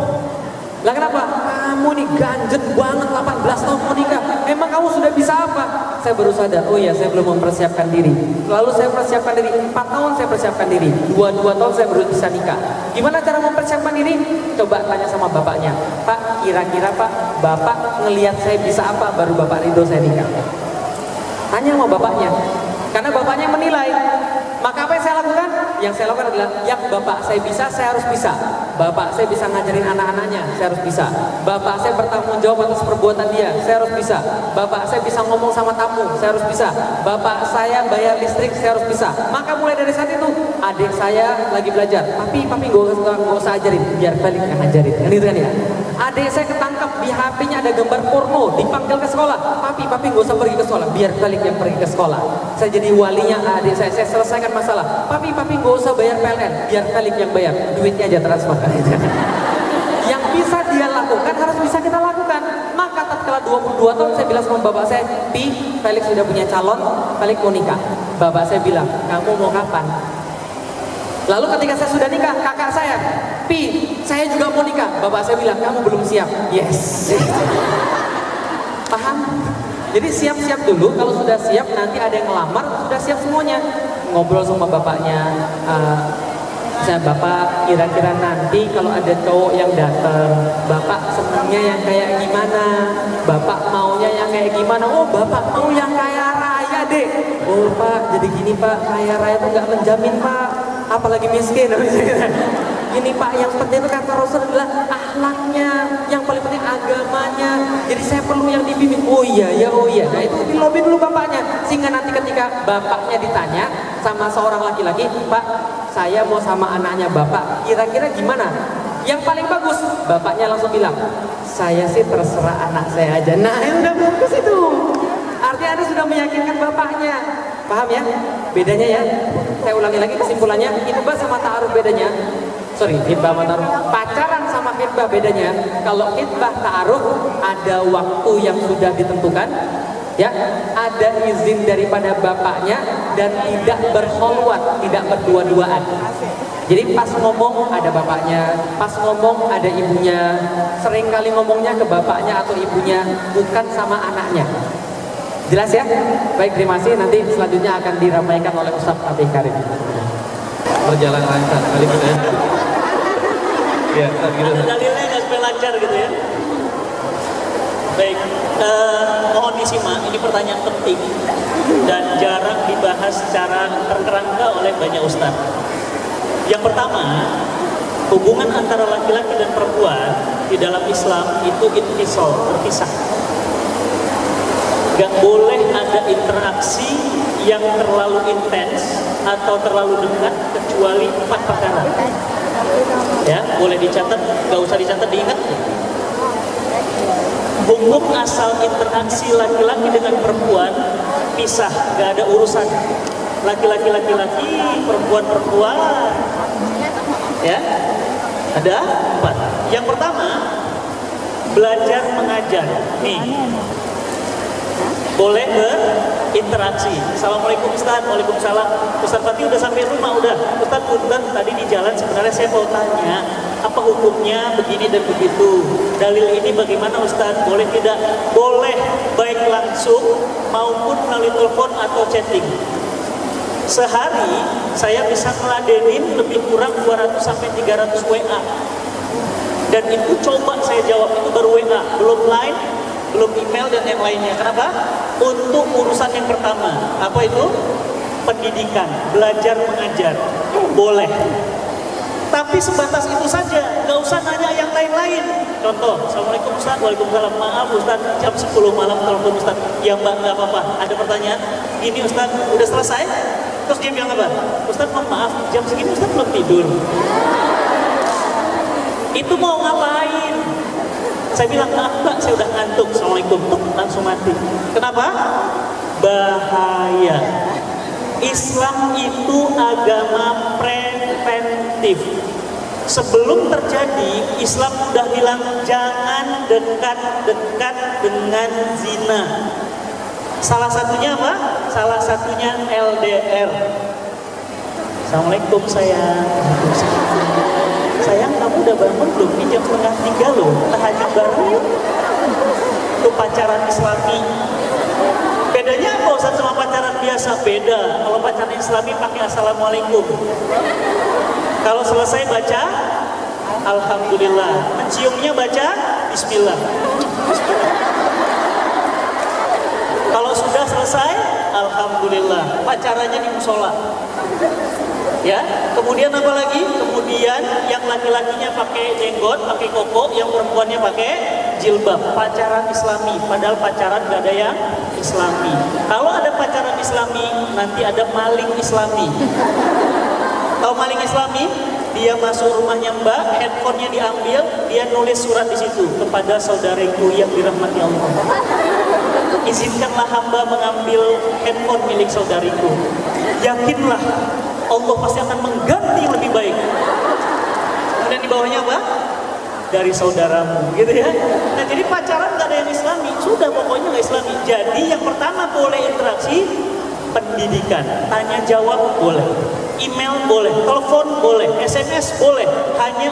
Lah kenapa? Kamu nih ganjen banget 18 tahun mau nikah. Emang kamu sudah bisa apa? Saya baru sadar, oh iya saya belum mempersiapkan diri. Lalu saya persiapkan diri, 4 tahun saya persiapkan diri. 2 tahun saya baru bisa nikah. Gimana cara mempersiapkan diri? Coba tanya sama bapaknya. Pak, kira-kira Pak, Bapak ngelihat saya bisa apa baru Bapak ridho saya nikah? Tanya sama bapaknya. Karena bapaknya menilai. Maka apa yang saya lakukan? Yang saya lakukan adalah yang bapak saya bisa, saya harus bisa. Bapak saya bisa ngajarin anak-anaknya, saya harus bisa. Bapak saya bertanggung jawab atas perbuatan dia, saya harus bisa. Bapak saya bisa ngomong sama tamu, saya harus bisa. Bapak saya bayar listrik, saya harus bisa. Maka mulai dari saat itu, adik saya lagi belajar. Papi gak usah ajarin, biar balik yang ngajarin. Kan itu kan ya? Adik saya ketangkep di HP-nya ada gambar porno, dipanggil ke sekolah. Papi gak usah pergi ke sekolah, biar balik yang pergi ke sekolah. Saya jadi walinya adik saya selesaikan masalah. Papi gak usah bayar PLN, biar balik yang bayar. Duitnya aja transfer. Yang bisa dia lakukan harus bisa kita lakukan. Maka tatkala 22 tahun saya bilang sama bapak saya, Pi, Felix sudah punya calon, Felix mau nikah. Bapak saya bilang, kamu mau kapan? Lalu ketika saya sudah nikah, kakak saya, Pi, saya juga mau nikah. Bapak saya bilang, kamu belum siap. Yes. Paham? Jadi siap-siap dulu, kalau sudah siap nanti ada yang ngelamar, sudah siap semuanya. Ngobrol sama bapaknya, saya bapak kira-kira nanti kalau ada cowok yang datang, bapak senangnya yang kayak gimana, bapak maunya yang kayak gimana? Oh bapak mau yang kaya raya deh. Oh pak, jadi gini pak, kaya raya tuh nggak menjamin pak, apalagi miskin. Gini pak, yang penting itu kata Rasul adalah akhlaknya, yang paling penting agamanya. Jadi saya perlu yang dibimbing. Oh iya, ya oh iya. Nah itu dilobi dulu bapaknya, sehingga nanti ketika bapaknya ditanya sama seorang laki-laki, Pak, saya mau sama anaknya bapak, kira-kira gimana? Yang paling bagus, bapaknya langsung bilang, saya sih terserah anak saya aja. Nah yang udah bagus itu. Artinya Anda sudah meyakinkan bapaknya. Paham ya? Bedanya ya. Saya ulangi lagi kesimpulannya. Khitbah sama ta'aruf bedanya. Sorry, khitbah sama ta'aruf. Pacaran sama khitbah bedanya. Kalau khitbah ta'aruf ada waktu yang sudah ditentukan, ya, ada izin daripada bapaknya dan tidak berkholwat, tidak berdua-duaan. Jadi pas ngomong ada bapaknya, pas ngomong ada ibunya. Seringkali ngomongnya ke bapaknya atau ibunya, bukan sama anaknya. Jelas ya? Baik, terima kasih. Nanti selanjutnya akan diramaikan oleh Ustaz Fatih Karim. Berjalan lancar kali gitu ya. Ya, gitu. Ada dalilnya nggak supaya lancar gitu ya? Baik, mohon disimak. Ini pertanyaan penting dan jarang dibahas secara terkerangka oleh banyak ustaz. Yang pertama, hubungan antara laki-laki dan perempuan di dalam Islam itu ittisal, terpisah. Gak boleh ada interaksi yang terlalu intens atau terlalu dekat kecuali 4 perkara. Ya, boleh dicatat, gak usah dicatat, diingat. Hukum asal interaksi laki-laki dengan perempuan pisah, gak ada urusan laki-laki, perempuan. Ya, ada 4. Yang pertama, belajar mengajar. Nih, boleh berinteraksi. Assalamualaikum Ustaz, waalaikumsalam. Ustaz Fatih udah sampai rumah, udah. Ustaz punten tadi di jalan sebenarnya saya mau tanya, apa hukumnya begini dan begitu. Dalil ini bagaimana Ustaz? Boleh tidak? Boleh, baik langsung maupun melalui telepon atau chatting. Sehari saya bisa ngeladenin lebih kurang 200 sampai 300 WA. Dan itu coba saya jawab itu baru WA, belum line, belum email dan yang lainnya. Kenapa? Untuk urusan yang pertama, apa itu? Pendidikan, belajar mengajar, boleh. Tapi sebatas itu saja, nggak usah nanya yang lain-lain. Contoh, Assalamualaikum Ustaz, waalaikumsalam. Maaf Ustaz, jam 10 malam telepon Ustaz. Ya Mbak, nggak apa-apa. Ada pertanyaan? Ini Ustaz, udah selesai? Terus dia bilang apa? Ustaz, maaf, jam segini Ustaz belum tidur. Itu mau ngapain? Saya bilang, enggak, saya udah ngantuk. Assalamualaikum, langsung mati. Kenapa? Bahaya. Islam itu agama preventif. Sebelum terjadi, Islam sudah bilang jangan dekat-dekat dengan zina. Salah satunya apa? Salah satunya LDR. Assalamualaikum sayang. Sayang, kamu udah bangun belum? Ini jam 2:30 loh. Tahajud bareng yuk. Itu pacaran Islami. Bedanya apa Ustaz sama pacaran biasa? Beda. Kalau pacaran Islami pakai Assalamualaikum. Kalau selesai baca Alhamdulillah. Menciumnya baca Bismillah. Kalau sudah selesai Alhamdulillah. Pacarannya di musola. Ya, kemudian apa lagi? Kemudian yang laki-lakinya pakai jenggot, pakai koko, yang perempuannya pakai jilbab. Pacaran Islami, padahal pacaran gak ada yang Islami. Kalau ada pacaran Islami, nanti ada maling Islami. Tahu maling Islami? Dia masuk rumahnya Mbak, handphonenya diambil, dia nulis surat di situ kepada saudariku yang dirahmati Allah. Izinkanlah hamba mengambil handphone milik saudariku. Yakinlah Allah pasti akan mengganti yang lebih baik. Kemudian di bawahnya apa? Dari saudaramu, gitu ya. Nah jadi pacaran gak ada yang Islami, sudah pokoknya gak Islami. Jadi yang pertama boleh interaksi, pendidikan, tanya jawab boleh, email boleh, telepon boleh, SMS boleh, hanya